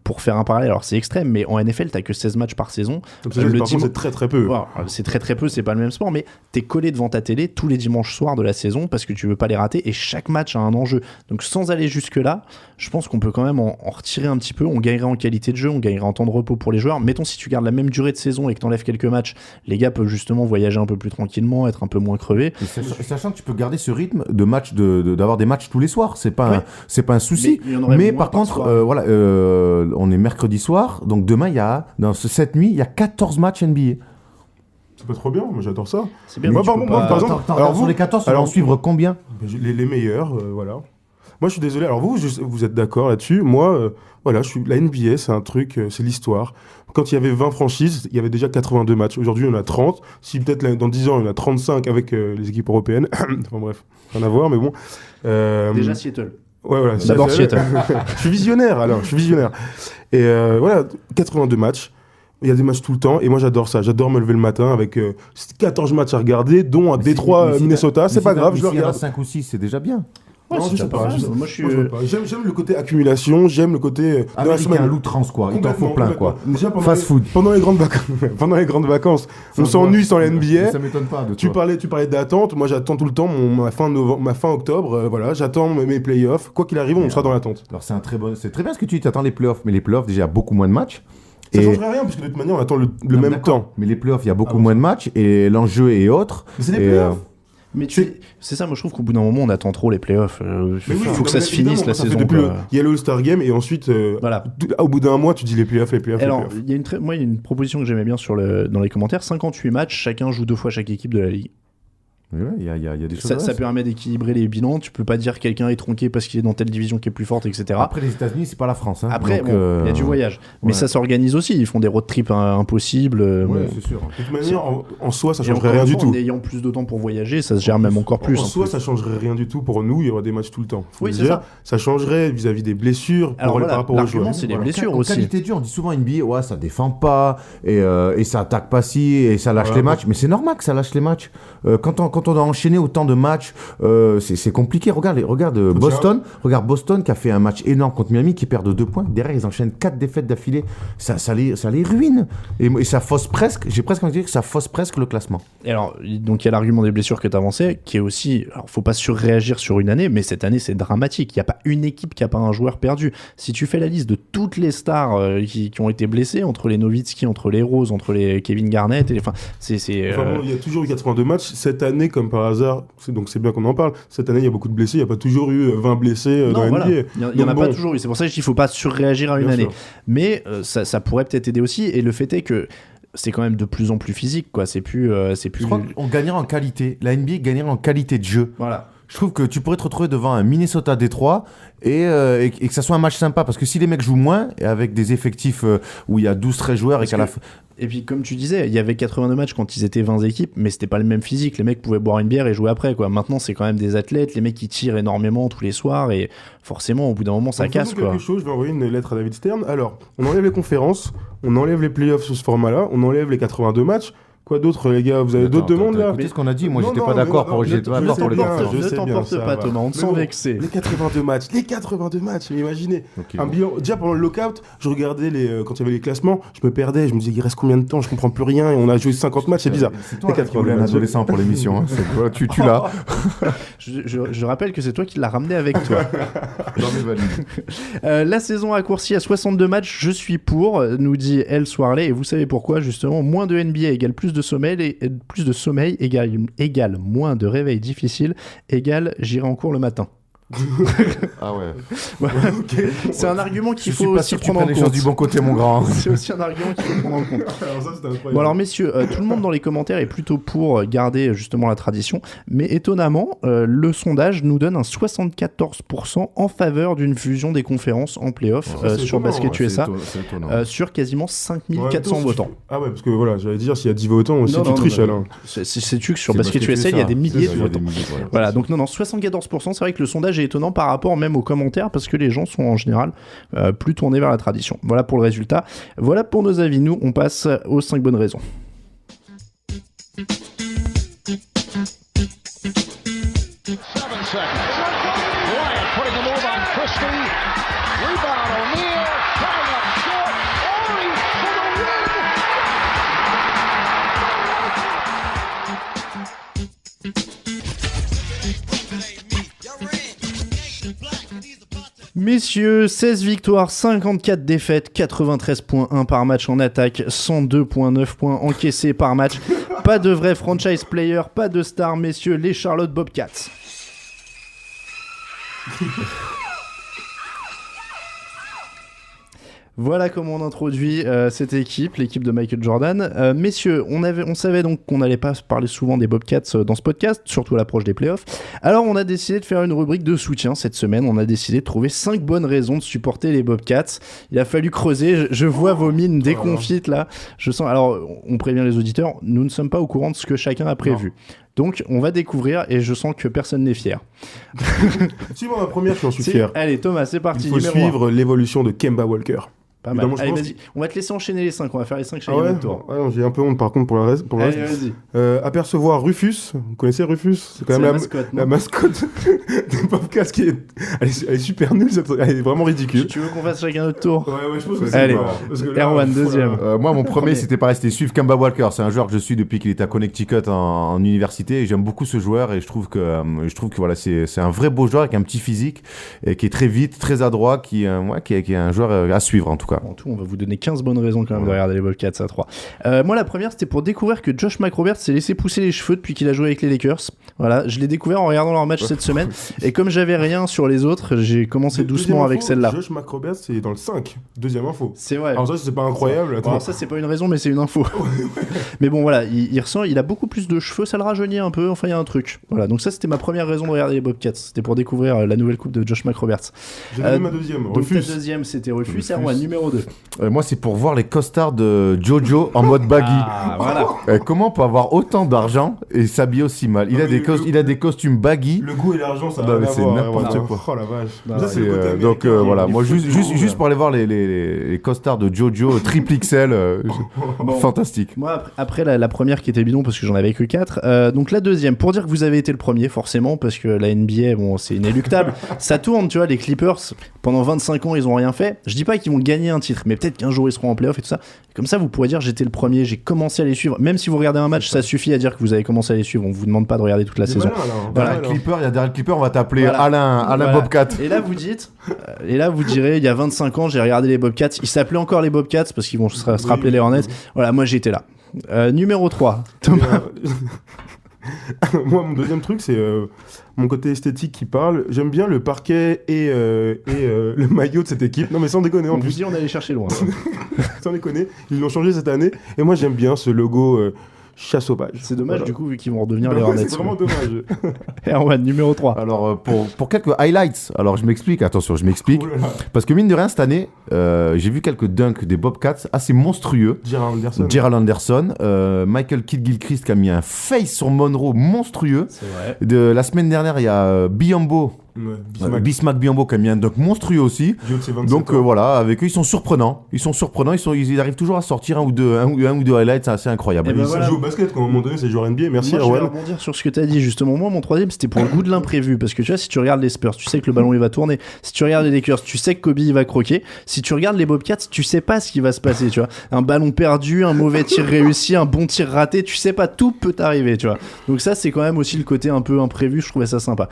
Pour faire un parallèle, alors c'est extrême, mais en NFL, t'as que 16 matchs par saison. Comme ça, Le par contre, dimanche- c'est très très peu. Voilà, c'est très très peu, c'est pas le même sport, mais t'es collé devant ta télé tous les dimanches soirs de la saison parce que tu veux pas les rater et chaque match a un enjeu. Donc sans aller jusque-là, je pense qu'on peut quand même en retirer un petit peu. On gagnerait en qualité de jeu, on gagnerait en temps de repos pour les joueurs. Mettons, si tu gardes la même durée de saison et que t'enlèves quelques matchs, les gars peuvent justement voyager un peu plus tranquillement, être un peu moins crevés. Et sachant que tu peux garder ce rythme de match, d'avoir des matchs tous les soirs, c'est pas, Ouais. c'est pas un souci. Mais il y en aurait Mais moins par par contre, soir. voilà, on est mercredi soir, donc demain, cette nuit, il y a 14 matchs NBA. C'est pas trop bien, moi j'adore ça. C'est bien, Moi, mais tu peux par pas- exemple, Alors sur les 14, tu vas en suivre combien? les meilleurs, voilà. Moi, je suis désolé. Alors vous êtes d'accord là-dessus. Moi, voilà, la NBA, c'est un truc, c'est l'histoire. Quand il y avait 20 franchises, il y avait déjà 82 matchs. Aujourd'hui, il y en a 30. Si peut-être dans 10 ans, il y en a 35 avec les équipes européennes. Enfin bref, rien à voir, mais bon. Déjà Seattle. Ouais, voilà. D'abord Seattle. Je suis visionnaire, alors. Et voilà, 82 matchs. Il y a des matchs tout le temps. Et moi, j'adore ça. J'adore me lever le matin avec 14 matchs à regarder, dont un Détroit, Minnesota. C'est pas grave, je le regarde. 5 ou 6, c'est déjà bien. Ouais, Non, c'est je sais pas. Moi, je suis. J'aime le côté accumulation, j'aime le côté. de la semaine. Un loup-trans, quoi. Il t'en faut plein, quoi. Déjà, Fast food. Pendant les grandes vacances, on s'ennuie sans la NBA. Ça m'étonne pas de Tu toi. parlais d'attente. Moi, j'attends tout le temps ma fin octobre. Voilà, j'attends mes playoffs. Quoi qu'il arrive, on sera dans l'attente. Alors c'est très bien ce que tu dis, tu attends les playoffs, mais les playoffs déjà il y a beaucoup moins de matchs. Ça changerait rien, parce que de toute manière, on attend le Non, même d'accord. temps. Mais les playoffs, il y a beaucoup moins de matchs et l'enjeu est autre. Mais c'est des Et, playoffs. Mais c'est ça, moi je trouve qu'au bout d'un moment on attend trop les playoffs. Mais oui, faut que ça se évidemment, finisse la ça fait saison. depuis quoi. il y a le All-Star Game et ensuite, Voilà. au bout d'un mois, tu dis les playoffs. Alors, il y a moi, il y a une proposition que j'aimais bien dans les commentaires 58 matchs, chacun joue 2 fois chaque équipe de la ligue. Ouais, il y a des choses. Ça permet d'équilibrer les bilans. Tu peux pas dire quelqu'un est tronqué parce qu'il est dans telle division qui est plus forte, etc. Après les États-Unis, c'est pas la France. Hein. Après, Donc, il y a du voyage. Mais ouais. ça s'organise aussi. Ils font des road trips impossibles. Ouais, bon. c'est sûr. De toute manière, en soi, ça Et changerait encore rien une du fois, tout. En ayant plus de temps pour voyager, ça se gère même encore plus. En soi, ça changerait rien du tout pour nous. Il y aura des matchs tout le temps. Faut Oui, le c'est dire. ça. Ça changerait vis-à-vis des blessures Alors voilà, par rapport aux l'argument, joueurs. c'est les Voilà. blessures En aussi. qualité de jeu, on dit souvent NBA, ouais, ça défend pas et ça attaque pas si et ça lâche Ouais, les bon. matchs. Mais c'est normal que ça lâche les matchs. Quand on doit enchaîner autant de matchs, c'est compliqué. Regarde Boston. Regarde Boston qui a fait un match énorme contre Miami qui perd de 2 points. Derrière, ils enchaînent 4 défaites d'affilée. Ça les ruine. Et ça fausse presque, j'ai presque envie de dire que ça fausse presque le classement. Et alors, donc il y a l'argument des blessures que tu avançais, qui est aussi, alors faut pas surréagir sur une année, mais cette année c'est dramatique. Il y a pas une équipe qui a pas un joueur perdu. Si tu fais la liste de toutes les stars qui ont été blessées, entre les Nowitzki, entre les Rose, entre les Kevin Garnett, enfin c'est Enfin bon, il y a toujours eu 82 matchs. Cette année, comme par hasard, donc c'est bien qu'on en parle. Cette année, il y a beaucoup de blessés. Il n'y a pas toujours eu 20 blessés dans non, la voilà. NBA. Il y en a pas toujours eu. C'est pour ça que je dis qu'il faut pas surréagir à une Bien année. sûr. Mais ça pourrait peut-être aider aussi. Et le fait est que c'est quand même de plus en plus physique, quoi. C'est plus. Je crois qu'on gagnerait en qualité. La NBA gagnerait en qualité de jeu. Voilà. Je trouve que tu pourrais te retrouver devant un Minnesota-Détroit et que ça soit un match sympa. Parce que si les mecs jouent moins, et avec des effectifs où il y a 12-13 joueurs et qu'à la fin. Et puis, comme tu disais, il y avait 82 matchs quand ils étaient 20 équipes, mais c'était pas le même physique. Les mecs pouvaient boire une bière et jouer après, quoi. Maintenant, c'est quand même des athlètes, les mecs qui tirent énormément tous les soirs, et forcément, au bout d'un moment, ça Donc, casse, faisons quoi. quelque chose, je vais envoyer une lettre à David Stern. Alors, on enlève les conférences, on enlève les playoffs sous ce format-là, on enlève les 82 matchs. Quoi d'autre, les gars? Vous avez d'autres demandes là? Écoutez ce qu'on a dit. Moi, Non, j'étais non, pas mais d'accord non, pour je les sais bien, Ne je sais bien, t'emporte ça pas, va. Thomas, on te Mais sent bon, vexé. Les 82 matchs, mais imaginez. Ok. Un bilan. Déjà pendant le lockout, je regardais quand il y avait les classements, je me perdais, je me disais il reste combien de temps, je comprends plus rien et on a joué 50 matchs, c'est bizarre. C'est toi Les qui voulais un 82 matchs. adolescent pour l'émission. Hein. Toi, tu l'as. Je rappelle que c'est toi qui l'as ramené avec toi. Non, mais valide. La saison raccourcie à 62 matchs, je suis pour, nous dit El Soirley, et vous savez pourquoi, justement, moins de NBA égale plus de sommeil égale moins de réveil difficile égale j'irai en cours le matin. Ah ouais. Voilà. C'est un argument qu'il Je suis faut pas aussi sûr que tu prendre en prennes les choses compte. du bon côté, mon grand. C'est aussi un argument qu'il faut prendre en compte. Alors ça, c'était incroyable. Bon alors messieurs, tout le monde dans les commentaires est plutôt pour garder justement la tradition, mais étonnamment, le sondage nous donne un 74% en faveur d'une fusion des conférences en play-off c'est sur étonnant, Basket C'est USA, c'est étonnant. sur quasiment En même 5400 temps, votants. Ah ouais, parce que voilà, j'allais dire, s'il y a 10 votants aussi, tu triches non. alors. Sais-tu que sur C'est Basket USA, il y a des milliers de votants. Voilà. Voilà, donc non, 74%, c'est vrai que le sondage est étonnant par rapport même aux commentaires, parce que les gens sont en général plus tournés vers la tradition. Voilà pour le résultat. Voilà pour nos avis. Nous, on passe aux 5 bonnes raisons. 7 seconds. Bryant putting a move on Christie. Rebound O'Neal. Coming up short. Ori for the win. Messieurs, 16 victoires, 54 défaites, 93.1 par match en attaque, 102.9 points encaissés par match. Pas de vrai franchise player, pas de star, messieurs, les Charlotte Bobcats. Voilà comment on introduit cette équipe, l'équipe de Michael Jordan. Messieurs, on savait donc qu'on n'allait pas parler souvent des Bobcats dans ce podcast, surtout à l'approche des playoffs. Alors on a décidé de faire une rubrique de soutien cette semaine. On a décidé de trouver 5 bonnes raisons de supporter les Bobcats. Il a fallu creuser. Je vois vos mines déconfites là. Je sens. Alors on prévient les auditeurs, nous ne sommes pas au courant de ce que chacun a prévu. Donc on va découvrir et je sens que personne n'est fier. Si, moi, ma première, j'en suis fier. Allez Thomas, c'est parti. Il faut suivre l'évolution de Kemba Walker. Pas mal. Évidemment, Allez, je pense vas-y. On va te laisser enchaîner les 5. On va faire les 5 chaque Ah ouais, tour. ouais, j'ai un peu honte par contre pour le reste. Allez, vas-y. Apercevoir Rufus. Vous connaissez Rufus? C'est quand même la mascotte des Bobcats qui est... Elle est super nulle, elle est vraiment ridicule. Tu veux qu'on fasse chacun notre tour? Ouais, je pense que c'est Allez, là, Erwan, deuxième. Moi, mon premier, c'était pareil, c'était suivre Kemba Walker. C'est un joueur que je suis depuis qu'il est à Connecticut en université et j'aime beaucoup ce joueur et je trouve que voilà, c'est un vrai beau joueur avec un petit physique et qui est très vite, très adroit, qui est un joueur à suivre en tout cas. En tout, on va vous donner 15 bonnes raisons quand même de regarder les Bobcats à 3. Moi, la première, c'était pour découvrir que Josh McRoberts s'est laissé pousser les cheveux depuis qu'il a joué avec les Lakers. Voilà, je l'ai découvert en regardant leur match cette semaine. Et comme j'avais rien sur les autres, j'ai commencé doucement avec celle-là. Josh McRoberts, c'est dans le 5. Deuxième info. C'est vrai. Alors ça, c'est pas incroyable. Alors ça, c'est pas une raison, mais c'est une info. Mais bon, voilà, il a beaucoup plus de cheveux, ça le rajeunit un peu. Enfin, il y a un truc. Voilà, donc ça, c'était ma première raison de regarder les Bobcats. C'était pour découvrir la nouvelle coupe de Josh McRoberts. J'ai donné ma deuxième. Donc ta deuxième, c'était Rufus. Erwan, numéro 2. Moi, c'est pour voir les costards de Jojo en mode baggy. Ah, voilà. Comment on peut avoir autant d'argent et s'habiller aussi mal? Il a des costumes baggy. Le goût et l'argent, ça Non, n'a mais rien à c'est voir. n'importe quoi. Oh la vache. Non, Ça, c'est le côté Donc américain. voilà, moi Il faut juste pour aller voir les costards de Jojo triple XL, Bon. fantastique. Moi, après la première qui était bidon parce que j'en avais que 4, donc la deuxième, pour dire que vous avez été le premier, forcément, parce que la NBA, bon, c'est inéluctable. Ça tourne, tu vois, les Clippers, pendant 25 ans, ils ont rien fait. Je dis pas qu'ils vont gagner un titre, mais peut-être qu'un jour ils seront en playoff et tout ça. Comme ça, vous pourrez dire j'étais le premier, j'ai commencé à les suivre. Même si vous regardez un match, ça suffit à dire que vous avez commencé à les suivre. On vous demande pas de regarder toute la saison. Voilà, Clipper, il y a derrière le Clipper, on va t'appeler Voilà. Alain Voilà. Bobcat. Et là, vous direz, il y a 25 ans, j'ai regardé les Bobcats. Ils s'appelaient encore les Bobcats parce qu'ils vont se rappeler les Hornets. Voilà, moi j'étais là. Numéro 3, Thomas. Moi, mon deuxième truc, c'est mon côté esthétique qui parle. J'aime bien le parquet et le maillot de cette équipe. Non, mais sans déconner, en On vous plus. dit, on allait chercher loin. Sans déconner. Ils l'ont changé cette année. Et moi, j'aime bien ce logo chat sauvage. C'est dommage, Voilà. du coup, vu qu'ils vont redevenir Bah les ouais, Hornets. c'est vraiment dommage. Erwan, numéro 3. Alors, pour quelques highlights, alors je m'explique, attention, je m'explique. Oh là là. Parce que mine de rien, cette année, j'ai vu quelques dunks des Bobcats assez monstrueux. Gerald Anderson. Anderson, Michael Kidd-Gilchrist qui a mis un face sur Monroe monstrueux. C'est vrai. La semaine dernière, il y a Biombo, Bismack Biombo qui a mis un dunk monstrueux aussi. Donc voilà, avec eux, ils sont surprenants. Ils arrivent toujours à sortir un ou deux highlights, c'est assez incroyable. Eh ben Ils voilà. jouent au basket, quand à un moment donné, c'est joueur NBA. Merci, Moi, je vais Erwan. rebondir sur ce que tu as dit justement. Moi, mon troisième, c'était pour le goût de l'imprévu. Parce que tu vois, si tu regardes les Spurs, tu sais que le ballon il va tourner. Si tu regardes les Lakers, tu sais que Kobe il va croquer. Si tu regardes les Bobcats, tu sais pas ce qui va se passer. Tu vois, un ballon perdu, un mauvais tir réussi, un bon tir raté, tu sais pas, tout peut arriver. Tu vois. Donc ça, c'est quand même aussi le côté un peu imprévu. Je trouvais ça sympa.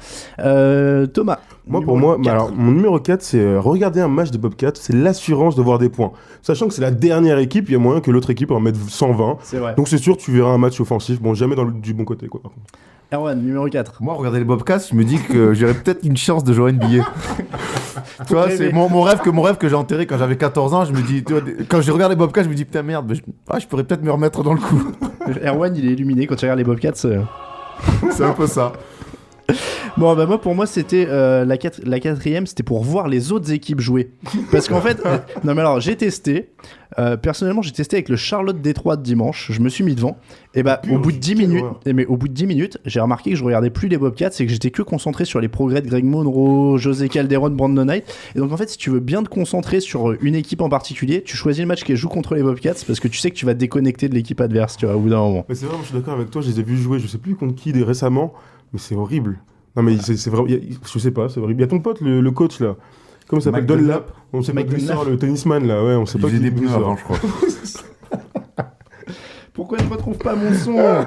Thomas. Moi, pour moi, alors, mon numéro 4, c'est regarder un match de Bobcats, c'est l'assurance de voir des points. Sachant que c'est la dernière équipe, il y a moyen que l'autre équipe en mette 120. C'est vrai. Donc c'est sûr, tu verras un match offensif. Bon, jamais du bon côté, quoi. Par contre. Erwan, numéro 4. Moi, regarder les Bobcats, je me dis que j'aurais peut-être une chance de jouer NBA. Tu vois, c'est mon rêve que j'ai enterré quand j'avais 14 ans. Je me dis, tu vois, quand je regarde les Bobcats, je me dis, putain, merde, je pourrais peut-être me remettre dans le coup. Erwan, il est illuminé quand tu regardes les Bobcats. C'est un peu ça. Bon, bah pour moi, c'était la quatrième, c'était pour voir les autres équipes jouer. Parce qu'en fait, non mais alors, j'ai testé. Personnellement, j'ai testé avec le Charlotte-Détroit de dimanche. Je me suis mis devant. Et bah, au bout de 10 minutes, j'ai remarqué que je regardais plus les Bobcats et que j'étais que concentré sur les progrès de Greg Monroe, José Calderon, Brandon Knight. Et donc, en fait, si tu veux bien te concentrer sur une équipe en particulier, tu choisis le match qui joue contre les Bobcats parce que tu sais que tu vas te déconnecter de l'équipe adverse, tu vois, au bout d'un moment. Mais c'est vrai, moi, je suis d'accord avec toi, je les ai vus jouer, je sais plus contre qui récemment, mais c'est horrible. Non, mais c'est vraiment. Je sais pas, c'est horrible. Il y a ton pote, le coach là. Comment il s'appelle? Dunlap. On sait pas d'où il sort, le tennisman là. Ouais, on sait pas qui des pneus avant, je crois. Pourquoi je retrouve pas mon son? Ah,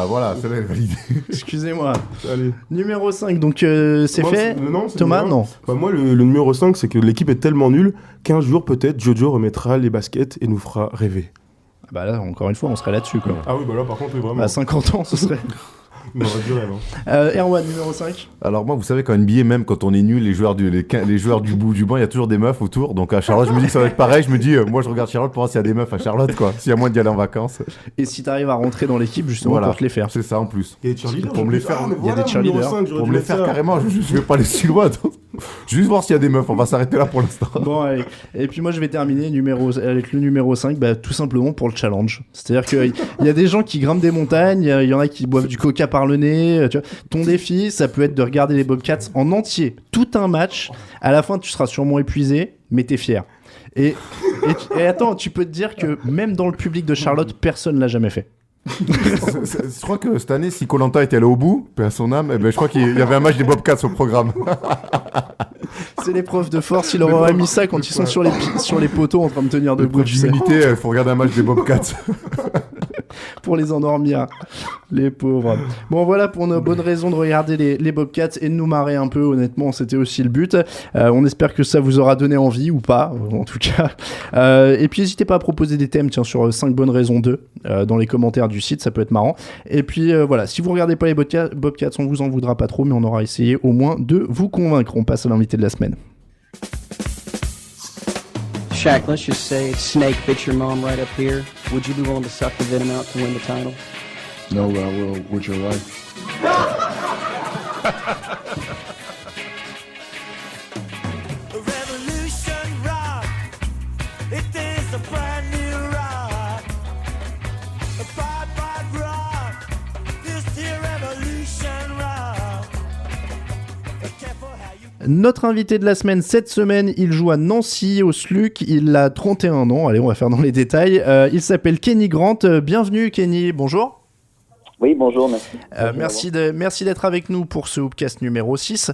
voilà, celle-là est validée. Excusez-moi. Allez. Numéro 5, donc c'est Moi, fait. non, c'est Thomas, numéro un. non. Bah, moi, le numéro 5, c'est que l'équipe est tellement nulle qu'un jour, peut-être, Jojo remettra les baskets et nous fera rêver. Bah là, encore une fois, on serait là-dessus, quoi. Ah oui, bah là, par contre, oui, vraiment. À 50 ans, ce serait. On aurait du rêve. Hein. Erwan, numéro 5. Alors moi, vous savez, qu'en NBA, même quand on est nul, les joueurs du bout du banc, il y a toujours des meufs autour. Donc à Charlotte, je me dis que ça va être pareil. Je me dis, moi je regarde Charlotte pour voir s'il y a des meufs à Charlotte, quoi. S'il y a moins d'y aller en vacances. Et si t'arrives à rentrer dans l'équipe, justement, pour te les faire. C'est ça en plus. Il y a des cheerleaders. Pour me les faire, il y a des cheerleaders. Pour me les faire carrément, je vais pas aller si loin. Juste voir s'il y a des meufs, on va s'arrêter là pour l'instant. Bon, allez. Et puis moi, je vais terminer avec le numéro 5, tout simplement pour le challenge. C'est-à-dire qu'il y a des gens qui grimpent des montagnes, il y en a qui boivent du coca par le nez. Tu vois. Ton défi, ça peut être de regarder les Bobcats en entier, tout un match. À la fin, tu seras sûrement épuisé, mais t'es fier. Et attends, tu peux te dire que même dans le public de Charlotte, personne l'a jamais fait. Je crois que cette année, si Koh-Lanta était allé au bout, paix à son âme, je crois qu'il y avait un match des Bobcats au programme. C'est l'épreuve de force, il aurait mis ça quand ils sont sur les poteaux en train de tenir debout. D'humilité, il faut regarder un match des Bobcats. Pour les endormir, les pauvres. Bon, voilà pour nos bonnes raisons de regarder les Bobcats et de nous marrer un peu, honnêtement, c'était aussi le but. On espère que ça vous aura donné envie, ou pas, en tout cas. Et puis, n'hésitez pas à proposer des thèmes, sur 5 bonnes raisons 2, dans les commentaires du site, ça peut être marrant. Et puis, voilà, si vous regardez pas les Bobcats, on vous en voudra pas trop, mais on aura essayé au moins de vous convaincre. On passe à l'invité de la semaine. Shaq, let's just say Snake bit your mom right up here. Would you be willing to suck the venom out to win the title? No, but I will with your wife. Revolution rock. It is a brand new rock. A bad rock. This here revolution rock. Be careful how you. Notre invité de la semaine, cette semaine, il joue à Nancy, au SLUC, il a 31 ans, allez on va faire dans les détails, il s'appelle Kenny Grant, bienvenue Kenny, bonjour. Oui, bonjour, merci. Merci d'être avec nous pour ce Hoopcast numéro 6.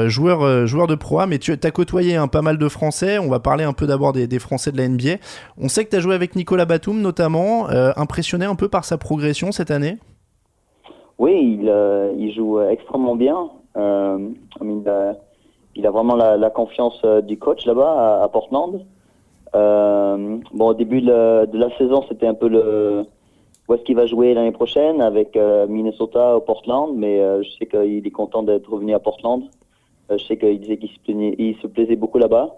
Joueur de Pro A, mais tu as côtoyé pas mal de Français, on va parler un peu d'abord des Français de la NBA. On sait que tu as joué avec Nicolas Batum notamment, impressionné un peu par sa progression cette année? Oui, il joue extrêmement bien. Il a vraiment la confiance du coach là-bas à Portland. Au début de la saison, c'était un peu où est-ce qu'il va jouer l'année prochaine avec Minnesota ou Portland, mais je sais qu'il est content d'être revenu à Portland. Je sais qu'il disait qu'il se plaisait beaucoup là-bas.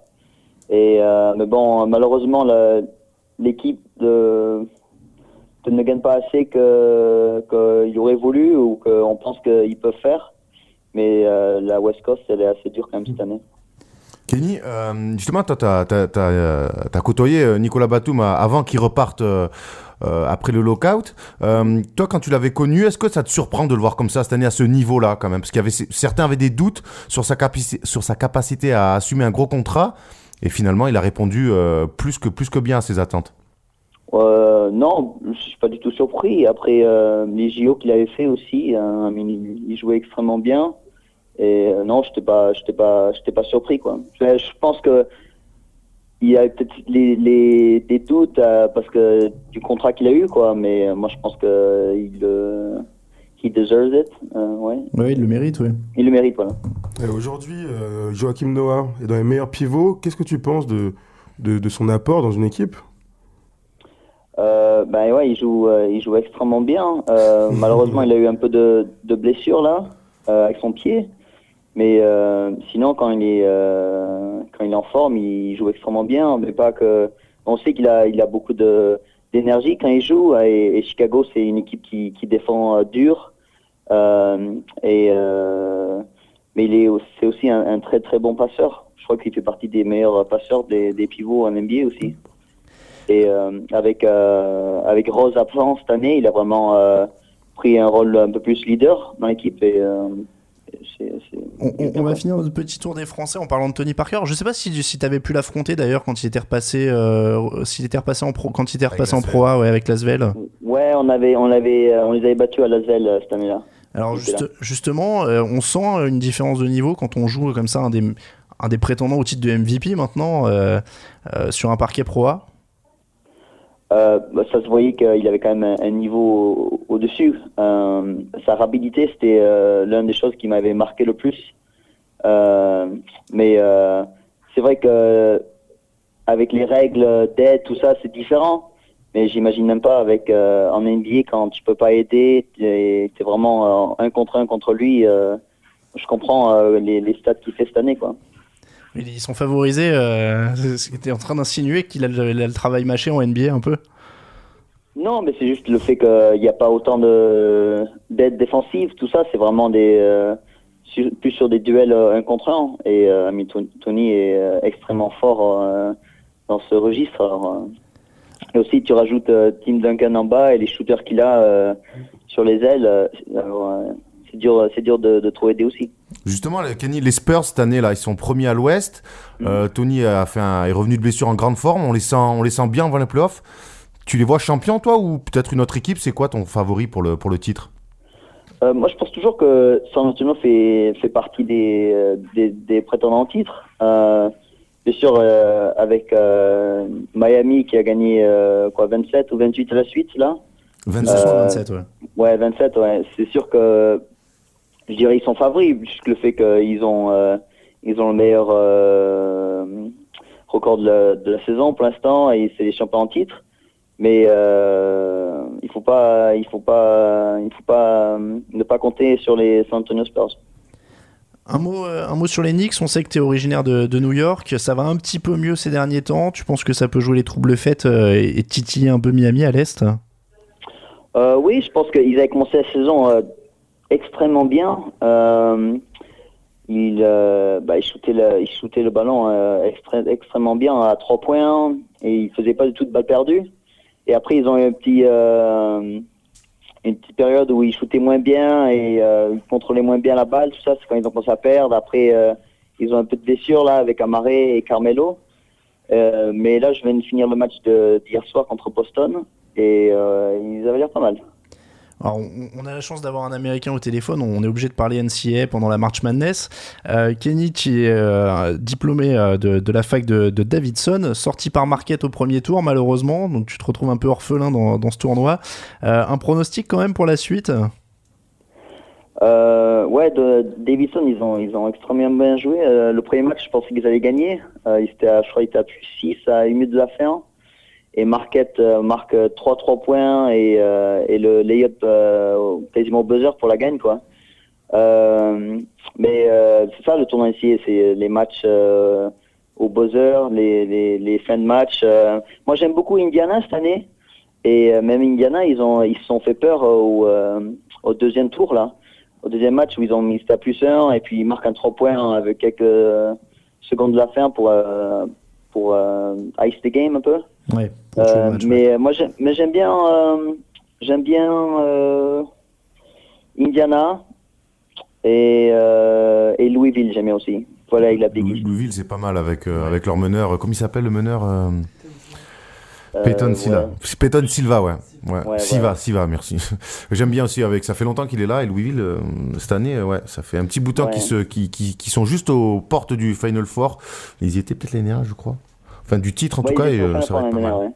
Mais bon, malheureusement, l'équipe ne gagne pas assez qu'il aurait voulu ou qu'on pense qu'ils peuvent faire. Mais la West Coast, elle est assez dure quand même cette année. Kenny, justement, toi, t'as côtoyé Nicolas Batum avant qu'il reparte après le lockout. Toi, quand tu l'avais connu, est-ce que ça te surprend de le voir comme ça cette année à ce niveau-là quand même? Parce certains avaient des doutes sur sa capacité à assumer un gros contrat. Et finalement, il a répondu plus que bien à ses attentes. Non, je suis pas du tout surpris. Après les JO qu'il avait fait aussi, il jouait extrêmement bien. Et non, j'étais pas surpris quoi. Je pense que il y a peut-être des doutes parce que du contrat qu'il a eu quoi, mais moi je pense que he deserves it. Ouais. Oui, il le mérite, oui. Il le mérite, voilà. Et aujourd'hui, Joachim Noah est dans les meilleurs pivots. Qu'est-ce que tu penses de son apport dans une équipe? Ouais, il joue extrêmement bien. Malheureusement, il a eu un peu de blessure là avec son pied, mais sinon quand il est en forme, il joue extrêmement bien. Mais pas que on sait qu'il a beaucoup d'énergie quand il joue. Et Chicago, c'est une équipe qui défend dur. Mais c'est aussi un très très bon passeur. Je crois qu'il fait partie des meilleurs passeurs des pivots en NBA aussi. Et avec Rose absent cette année, il a vraiment pris un rôle un peu plus leader dans l'équipe. Et on va finir notre petit tour des Français en parlant de Tony Parker. Je sais pas si tu avais pu l'affronter d'ailleurs quand il était repassé en Pro A, ouais, avec Lasvel. Ouais, on les avait battus à Lasvel cette année-là. Alors justement, on sent une différence de niveau quand on joue comme ça un des prétendants au titre de MVP maintenant sur un parquet Pro A. Ça se voyait qu'il avait quand même un niveau au-dessus. Sa rapidité, c'était l'une des choses qui m'avait marqué le plus. Mais c'est vrai que avec les règles d'aide, tout ça, c'est différent. Mais j'imagine même pas avec en NBA quand tu peux pas aider, t'es vraiment un contre lui. Je comprends les stats qu'il fait cette année, quoi. Ils sont favorisés. C'était en train d'insinuer qu'il a le travail mâché en NBA un peu. Non, mais c'est juste le fait qu'il n'y a pas autant d'aide défensive, tout ça, c'est vraiment plus sur des duels 1 contre 1. Et Tony est extrêmement fort dans ce registre. Alors, et aussi, tu rajoutes Tim Duncan en bas et les shooters qu'il a sur les ailes. C'est dur de trouver des aussi. Justement, Kenny, les Spurs cette année là, ils sont premiers à l'Ouest. Tony est revenu de blessure en grande forme. On les sent bien avant les playoffs. Tu les vois champions, toi, ou peut-être une autre équipe? C'est quoi ton favori pour le titre? Moi, je pense toujours que San Antonio fait partie des prétendants au titre. Bien sûr, avec Miami qui a gagné 27 ou 28 à la suite, là. 27, ouais. Ouais, 27, ouais. C'est sûr que, je dirais, ils sont favoris, puisque le fait qu'ils ont le meilleur record de la saison pour l'instant, et c'est les champions en titre. Mais il faut pas ne pas compter sur les San Antonio Spurs. Un mot sur les Knicks. On sait que tu es originaire de New York. Ça va un petit peu mieux ces derniers temps. Tu penses que ça peut jouer les troubles faits et titiller un peu Miami à l'Est? Oui, je pense qu'ils avaient commencé la saison extrêmement bien. Ils shootaient le ballon extrêmement bien à 3 points et ils faisaient pas du tout de balles perdues. Et après, ils ont eu une petite période où ils shootaient moins bien et ils contrôlaient moins bien la balle. Tout ça, c'est quand ils ont commencé à perdre. Après, ils ont un peu de blessures là avec Amaré et Carmelo. Mais là, je viens de finir le match d'hier soir contre Boston et ils avaient l'air pas mal. Alors, on a la chance d'avoir un Américain au téléphone, on est obligé de parler NCAA pendant la March Madness. Kenny, tu es diplômé de la fac de Davidson, sorti par Marquette au premier tour malheureusement, donc tu te retrouves un peu orphelin dans ce tournoi. Un pronostic quand même pour la suite? De Davidson, ils ont extrêmement bien joué. Le premier match, je pensais qu'ils allaient gagner. Je crois qu'ils étaient à plus 6 à 1 minute de la fin. Et Marquette marque 3 points et le layup quasiment au buzzer pour la gagne, quoi. Mais c'est ça le tournoi ici, c'est les matchs au buzzer, les fins de match. Moi j'aime beaucoup Indiana cette année et même Indiana ils se sont fait peur au deuxième tour là, au deuxième match où ils ont mis à plus 1 et puis ils marquent un 3 points avec quelques secondes de la fin pour ice the game un peu. Ouais. Mais moi j'aime bien Indiana et Louisville, j'aime bien aussi. Voilà, avec la Big East. Louisville, c'est pas mal avec leur meneur. Comment il s'appelle le meneur? Peyton Silva. Ouais. Peyton Silva, ouais. Siva, Siva, merci. J'aime bien aussi ça fait longtemps qu'il est là et Louisville cette année, ça fait un petit bout de temps qui sont juste aux portes du Final Four. Ils y étaient peut-être l'année dernière, je crois. Enfin du titre en tout cas, et ça va être pas mal. Ouais.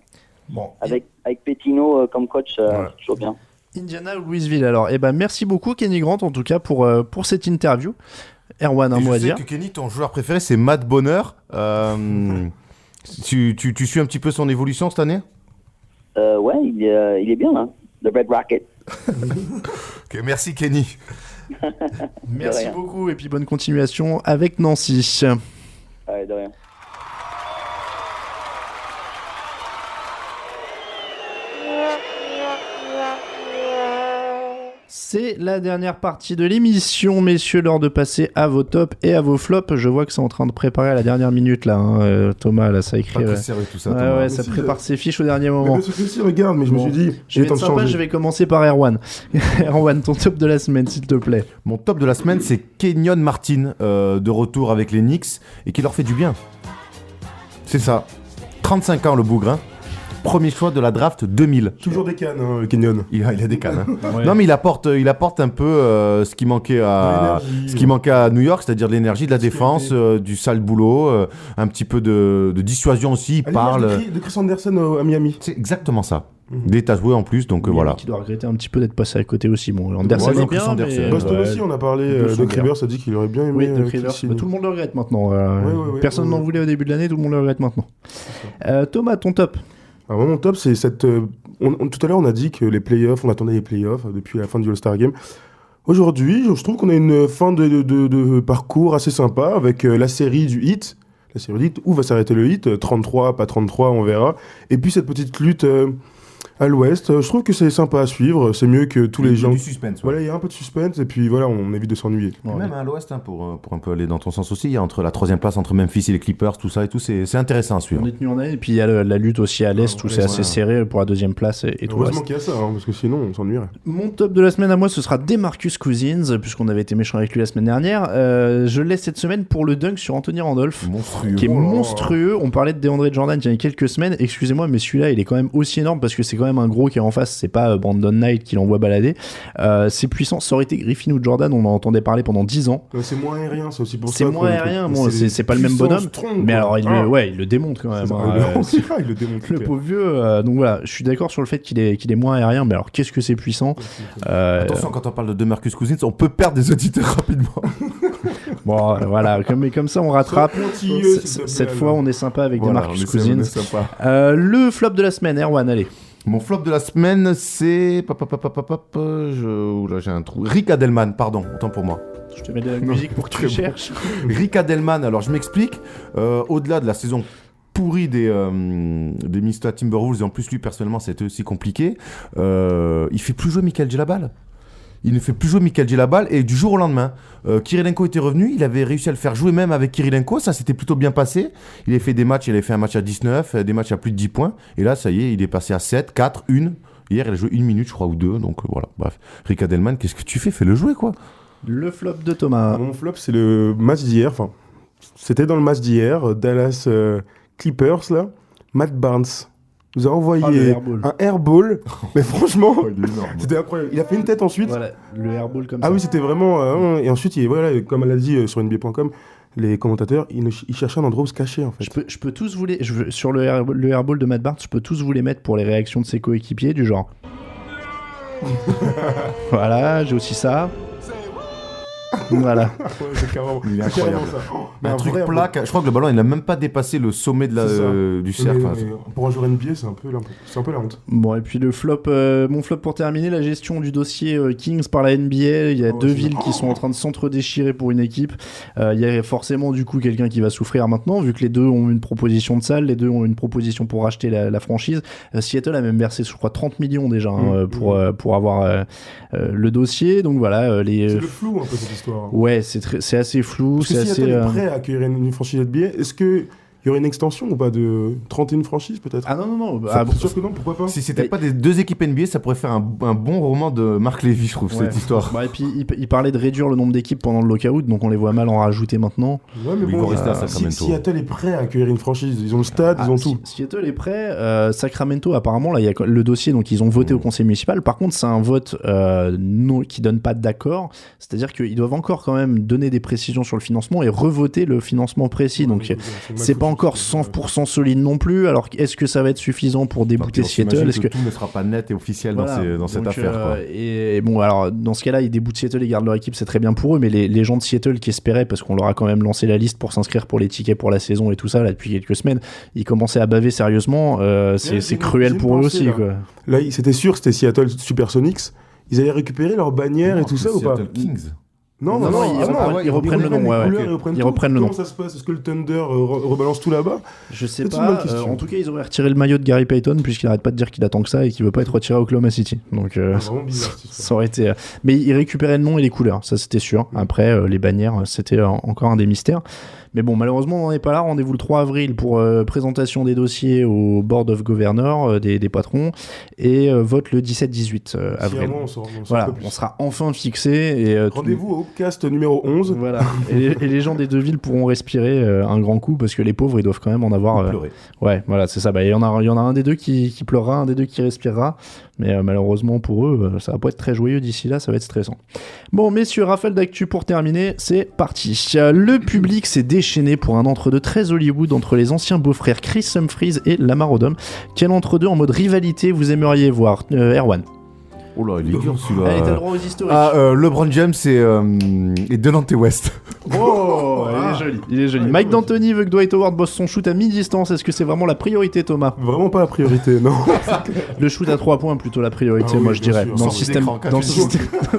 Bon. Avec Pétino comme coach, c'est toujours bien. Indiana ou Louisville alors. Merci beaucoup Kenny Grant en tout cas pour cette interview. Erwan, un mot à dire. Je sais que Kenny, ton joueur préféré c'est Matt Bonner. Tu suis un petit peu son évolution cette année? Ouais, il est bien là. Le Red Rocket. Okay, merci Kenny. Merci beaucoup et puis bonne continuation avec Nancy. Ouais, de rien. C'est la dernière partie de l'émission, messieurs, l'heure de passer à vos tops et à vos flops. Je vois que c'est en train de préparer à la dernière minute, là, Thomas, là, ça écrit... Pas très sérieux tout ça, Thomas. Ouais, ça prépare ses fiches au dernier moment. Mais si, regarde, mais je me suis dit... Je vais être sympa, je vais commencer par Erwan. Erwan, ton top de la semaine, s'il te plaît. Mon top de la semaine, c'est Kenyon Martin, de retour avec les Knicks, et qui leur fait du bien. C'est ça. 35 ans, le bougre, Premier choix de la draft 2000. Toujours des cannes, Kenyon. Il a des cannes. Ouais. Non, mais il apporte un peu ce qui manquait à New York, c'est-à-dire de l'énergie, de la défense, du sale boulot, un petit peu de dissuasion aussi. Il parle de Chris Anderson à Miami. C'est exactement ça. Des tatoués en plus, donc voilà. Qui doit regretter un petit peu d'être passé à côté aussi. Bon, Anderson est bien, mais... Boston aussi, on a parlé de Rivers, a dit qu'il aurait bien aimé. Oui, de Rivers. Tout le monde le regrette maintenant. Personne n'en voulait au début de l'année, tout le monde le regrette maintenant. Thomas, ton top? Alors moi, mon top, c'est cette... tout à l'heure, on a dit que les playoffs, on attendait les playoffs depuis la fin du All-Star Game. Aujourd'hui, je trouve qu'on a une fin de parcours assez sympa avec la série du hit. La série du hit, où va s'arrêter le hit 33, pas 33, on verra. Et puis cette petite lutte à l'ouest, je trouve que c'est sympa à suivre. C'est mieux que tous les gens... Du suspense. Voilà, il y a un peu de suspense et puis voilà, on évite de s'ennuyer. Et même à l'ouest, hein, pour un peu aller dans ton sens aussi, il y a entre la 3e place, entre Memphis et les Clippers, tout ça et tout, c'est intéressant à suivre. On est tenu en année, et puis il y a la lutte aussi à l'Est où c'est assez serré pour la 2e place et tout le Heureusement reste. qu'il y a ça, hein, parce que sinon on s'ennuierait. Mon top de la semaine à moi, ce sera DeMarcus Cousins, puisqu'on avait été méchant avec lui la semaine dernière. Je le laisse cette semaine pour le dunk sur Anthony Randolph, Monstrueux. qui est monstrueux. On parlait de DeAndre Jordan il y a quelques semaines. Excusez-moi, mais celui-là, il est quand même aussi énorme parce que c'est quand même un gros qui est en face. C'est pas Brandon Knight qui l'envoie balader. C'est puissant. Ça aurait été Griffin ou Jordan, on en entendait parler pendant 10 ans. Ouais, c'est moins aérien, c'est aussi pour ça. C'est moins aérien, bon, c'est pas le même bonhomme. Mais alors, il le démonte quand même. Il le démonte. Le pauvre vieux. Donc voilà, je suis d'accord sur le fait qu'il est moins aérien, mais alors qu'est-ce que c'est puissant. Attention, quand on parle de DeMarcus Cousins, on peut perdre des auditeurs rapidement. Bon, voilà, comme ça on rattrape. Cette fois, on est sympa avec DeMarcus Cousins. Le flop de la semaine, Erwan, allez. Mon flop de la semaine, c'est... Oula, j'ai un trou. Rick Adelman, pardon, autant pour moi. Je te mets de la musique pour que tu cherches. Rick Adelman, alors je m'explique. Au-delà de la saison pourrie des Minnesota Timberwolves, et en plus lui personnellement c'était aussi compliqué, il fait plus jouer Michael Djellabal. Il ne fait plus jouer Michael Djellabal, et du jour au lendemain, Kirilenko était revenu, il avait réussi à le faire jouer même avec Kirilenko, ça s'était plutôt bien passé. Il avait fait des matchs, il avait fait un match à 19, des matchs à plus de 10 points, et là ça y est, il est passé à 7, 4, 1. Hier il a joué 1 minute je crois, ou 2, donc voilà, bref. Rick Adelman, qu'est-ce que tu fais? Fais-le jouer quoi. Le flop de Thomas. Mon flop, c'est le match d'hier, enfin, c'était dans le match d'hier, Dallas Clippers, là, Matt Barnes nous a envoyé un airball, mais franchement, c'était incroyable. Il a fait une tête ensuite. Voilà, le airball comme ça. Ah oui, c'était vraiment... et ensuite, voilà, comme elle a dit sur NBA.com, les commentateurs, ils cherchaient un endroit où se cacher, en fait. Je peux tous vous les... sur le airball de Matt Barnes, je peux tous vous les mettre pour les réactions de ses coéquipiers, du genre... Voilà, j'ai aussi ça. Voilà. Il est incroyable. Un truc plaque, je crois que le ballon il n'a même pas dépassé le sommet du cercle. Pour un joueur NBA, c'est un peu la honte. Bon, et puis le flop, mon flop pour terminer, la gestion du dossier Kings par la NBA. Il y a deux villes qui sont en train de s'entre-déchirer pour une équipe. Il y a forcément du coup quelqu'un qui va souffrir maintenant, vu que les deux ont une proposition de salle, les deux ont une proposition pour racheter la franchise. Seattle a même versé, je crois, 30 millions déjà pour avoir le dossier. Donc voilà, c'est le flou un peu cette histoire. Ouais, c'est assez flou. Parce que si Seattle est prêt à accueillir une franchise NBA, est-ce qu'il y aurait une extension ou pas de 31 franchises peut-être? Ah non. C'est sûr que non, pourquoi pas? Si c'était pas des deux équipes NBA, ça pourrait faire un bon roman de Marc Lévy, je trouve, cette histoire. Et puis il parlait de réduire le nombre d'équipes pendant le lockout, donc on les voit mal en rajouter maintenant. Ouais, mais bon, si Seattle est prêt à accueillir une franchise, ils ont le stade, ils ont tout. Seattle est prêt. Sacramento, apparemment, là, il y a le dossier, donc ils ont voté au conseil municipal. Par contre, c'est un vote qui donne pas d'accord. C'est-à-dire qu'ils doivent encore quand même donner des précisions sur le financement et revoter le financement précis. Donc c'est pas encore 100% solide non plus. Alors est-ce que ça va être suffisant pour débouter Seattle? Est-ce que tout ne sera pas net et officiel dans cette affaire quoi. Et bon, alors dans ce cas-là, ils déboutent Seattle et gardent leur équipe, c'est très bien pour eux, mais les gens de Seattle qui espéraient, parce qu'on leur a quand même lancé la liste pour s'inscrire pour les tickets pour la saison et tout ça là depuis quelques semaines, ils commençaient à baver sérieusement. C'est cruel pour eux aussi quoi. Là, c'était sûr, c'était Seattle Supersonics. Ils allaient récupérer leur bannière et tout ça ou pas? Seattle Kings. Non, ils reprennent le nom. Ils reprennent le nom. Comment ça se passe? Est-ce que le Thunder rebalance tout là-bas? Je sais pas. En tout cas, ils auraient retiré le maillot de Gary Payton, puisqu'il arrête pas de dire qu'il attend que ça et qu'il veut pas être retiré à Oklahoma City. Donc, vraiment bizarre, ça aurait été. Mais ils récupéraient le nom et les couleurs, ça c'était sûr. Après, les bannières, c'était encore un des mystères. Mais bon, malheureusement, on n'en est pas là. Rendez-vous le 3 avril pour présentation des dossiers au Board of Governors, des patrons, et vote le 17-18 avril. Voilà, on sera enfin fixé. Et rendez-vous au Hopcast numéro 11. Voilà. et les gens des deux villes pourront respirer un grand coup, parce que les pauvres, ils doivent quand même en avoir. Ouais, voilà, c'est ça. Il y en a un des deux qui pleurera, un des deux qui respirera. Mais malheureusement pour eux, ça va pas être très joyeux d'ici là, ça va être stressant. Bon, messieurs, rafale d'actu pour terminer, c'est parti. Le public s'est déchaîné pour un entre-deux très Hollywood entre les anciens beaux-frères Chris Humphries et Lamar Odom. Quel entre-deux en mode rivalité vous aimeriez voir, Erwan? Oh là, il est dur celui-là. Allez, t'as le droit aux historiques. LeBron James et Delonte West. Oh, il est joli. Mike D'Antoni veut que Dwight Howard bosse son shoot à mi-distance. Est-ce que c'est vraiment la priorité, Thomas? Vraiment pas la priorité, non. Le shoot à 3 points plutôt la priorité, Ah oui, moi je bien dirais. sûr. Dans le Sors système, d'écran,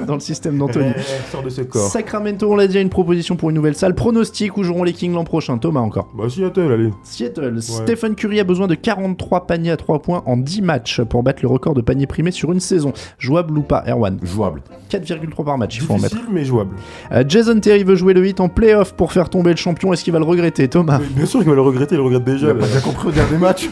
dans le système d'Antoni. Sort de ses corps. Sacramento, on l'a dit, a une proposition pour une nouvelle salle. Pronostic, où joueront les Kings l'an prochain? Thomas encore. Bah Seattle, allez. Seattle. Stephen Curry a besoin de 43 paniers à 3 points en 10 matchs pour battre le record de paniers primés sur une saison. Jouable ou pas, Erwan? Jouable. 4,3 par match, il faut en mettre. Difficile mais jouable. Jason Terry veut jouer le 8 en playoff pour faire tomber le champion. Est-ce qu'il va le regretter, Thomas? Mais bien sûr qu'il va le regretter, il le regrette déjà. Il a pas bien compris au dernier match.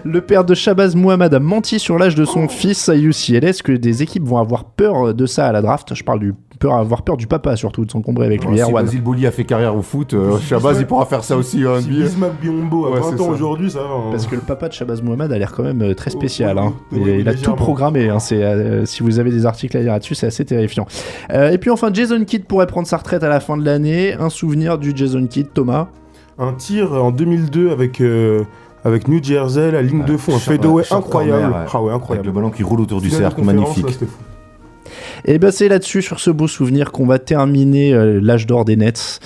Le père de Shabazz Mohamed a menti sur l'âge de son fils à UCLA. Est-ce que des équipes vont avoir peur de ça à la draft? Je parle avoir peur du papa surtout, de s'encombrer avec lui. Si Erwan. Basile Boli a fait carrière au foot, Shabazz il pourra faire ça aussi en Si NBA. Bismack Biombo a Ouais, 20 c'est ans ça. aujourd'hui, ça va. hein. Parce que le papa de Shabazz Mohamed a l'air quand même très spécial. Oui, hein. oui, oui, Il a tout légèrement. programmé. Hein. Si vous avez des articles à lire là-dessus, c'est assez terrifiant. Et puis enfin, Jason Kidd pourrait prendre sa retraite à la fin de l'année. Un souvenir du Jason Kidd, Thomas? Un tir en 2002 avec New Jersey, la ligne de fond, un fadeaway Short incroyable. corner, Ah ouais, Avec incroyable. le ballon qui roule autour du Finale de cercle, conférence, magnifique. là, c'était fou. Et ben c'est là-dessus, sur ce beau souvenir, qu'on va terminer l'âge d'or des Nets,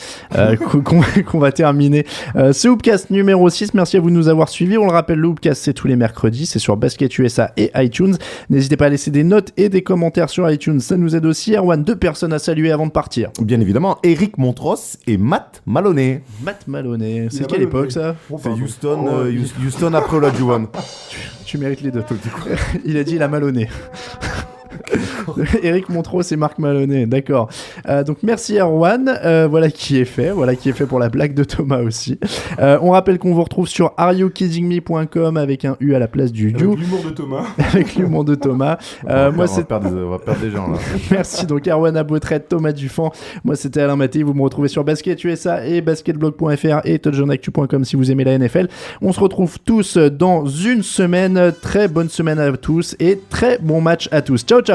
qu'on va terminer ce Hoopcast numéro 6. Merci à vous de nous avoir suivis. On le rappelle, le Hoopcast c'est tous les mercredis, c'est sur Basket USA et iTunes. N'hésitez pas à laisser des notes et des commentaires sur iTunes, ça nous aide aussi. Erwan, 2 personnes à saluer avant de partir. Bien évidemment, Eric Montross et Matt Maloney. Matt Maloney, c'est a quelle Maloney. époque ça? C'est Houston après Olajuwon. Tu mérites les deux. Il a dit il a Maloney. Eric Montrose et Marc Maloney, d'accord. Donc merci Erwan, voilà qui est fait pour la blague de Thomas aussi. On rappelle qu'on vous retrouve sur areyoukiddingme.com avec un U à la place du Avec you, l'humour de Thomas. avec l'humour de Thomas. Moi on va perdre des gens là. Merci donc Erwan Aboutrette, Thomas Dufan. Moi c'était Alain Maté, vous me retrouvez sur Basket USA et basketblog.fr et touchdownactu.com si vous aimez la NFL. On se retrouve tous dans une semaine. Très bonne semaine à tous et très bon match à tous. Ciao ciao.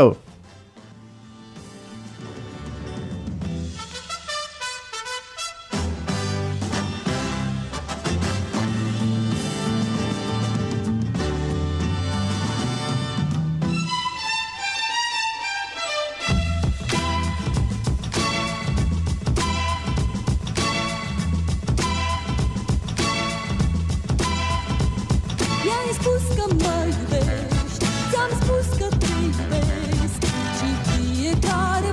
Ja nie spuszczam moich wejść, tam spuszczam tych wejść. Ci pije karę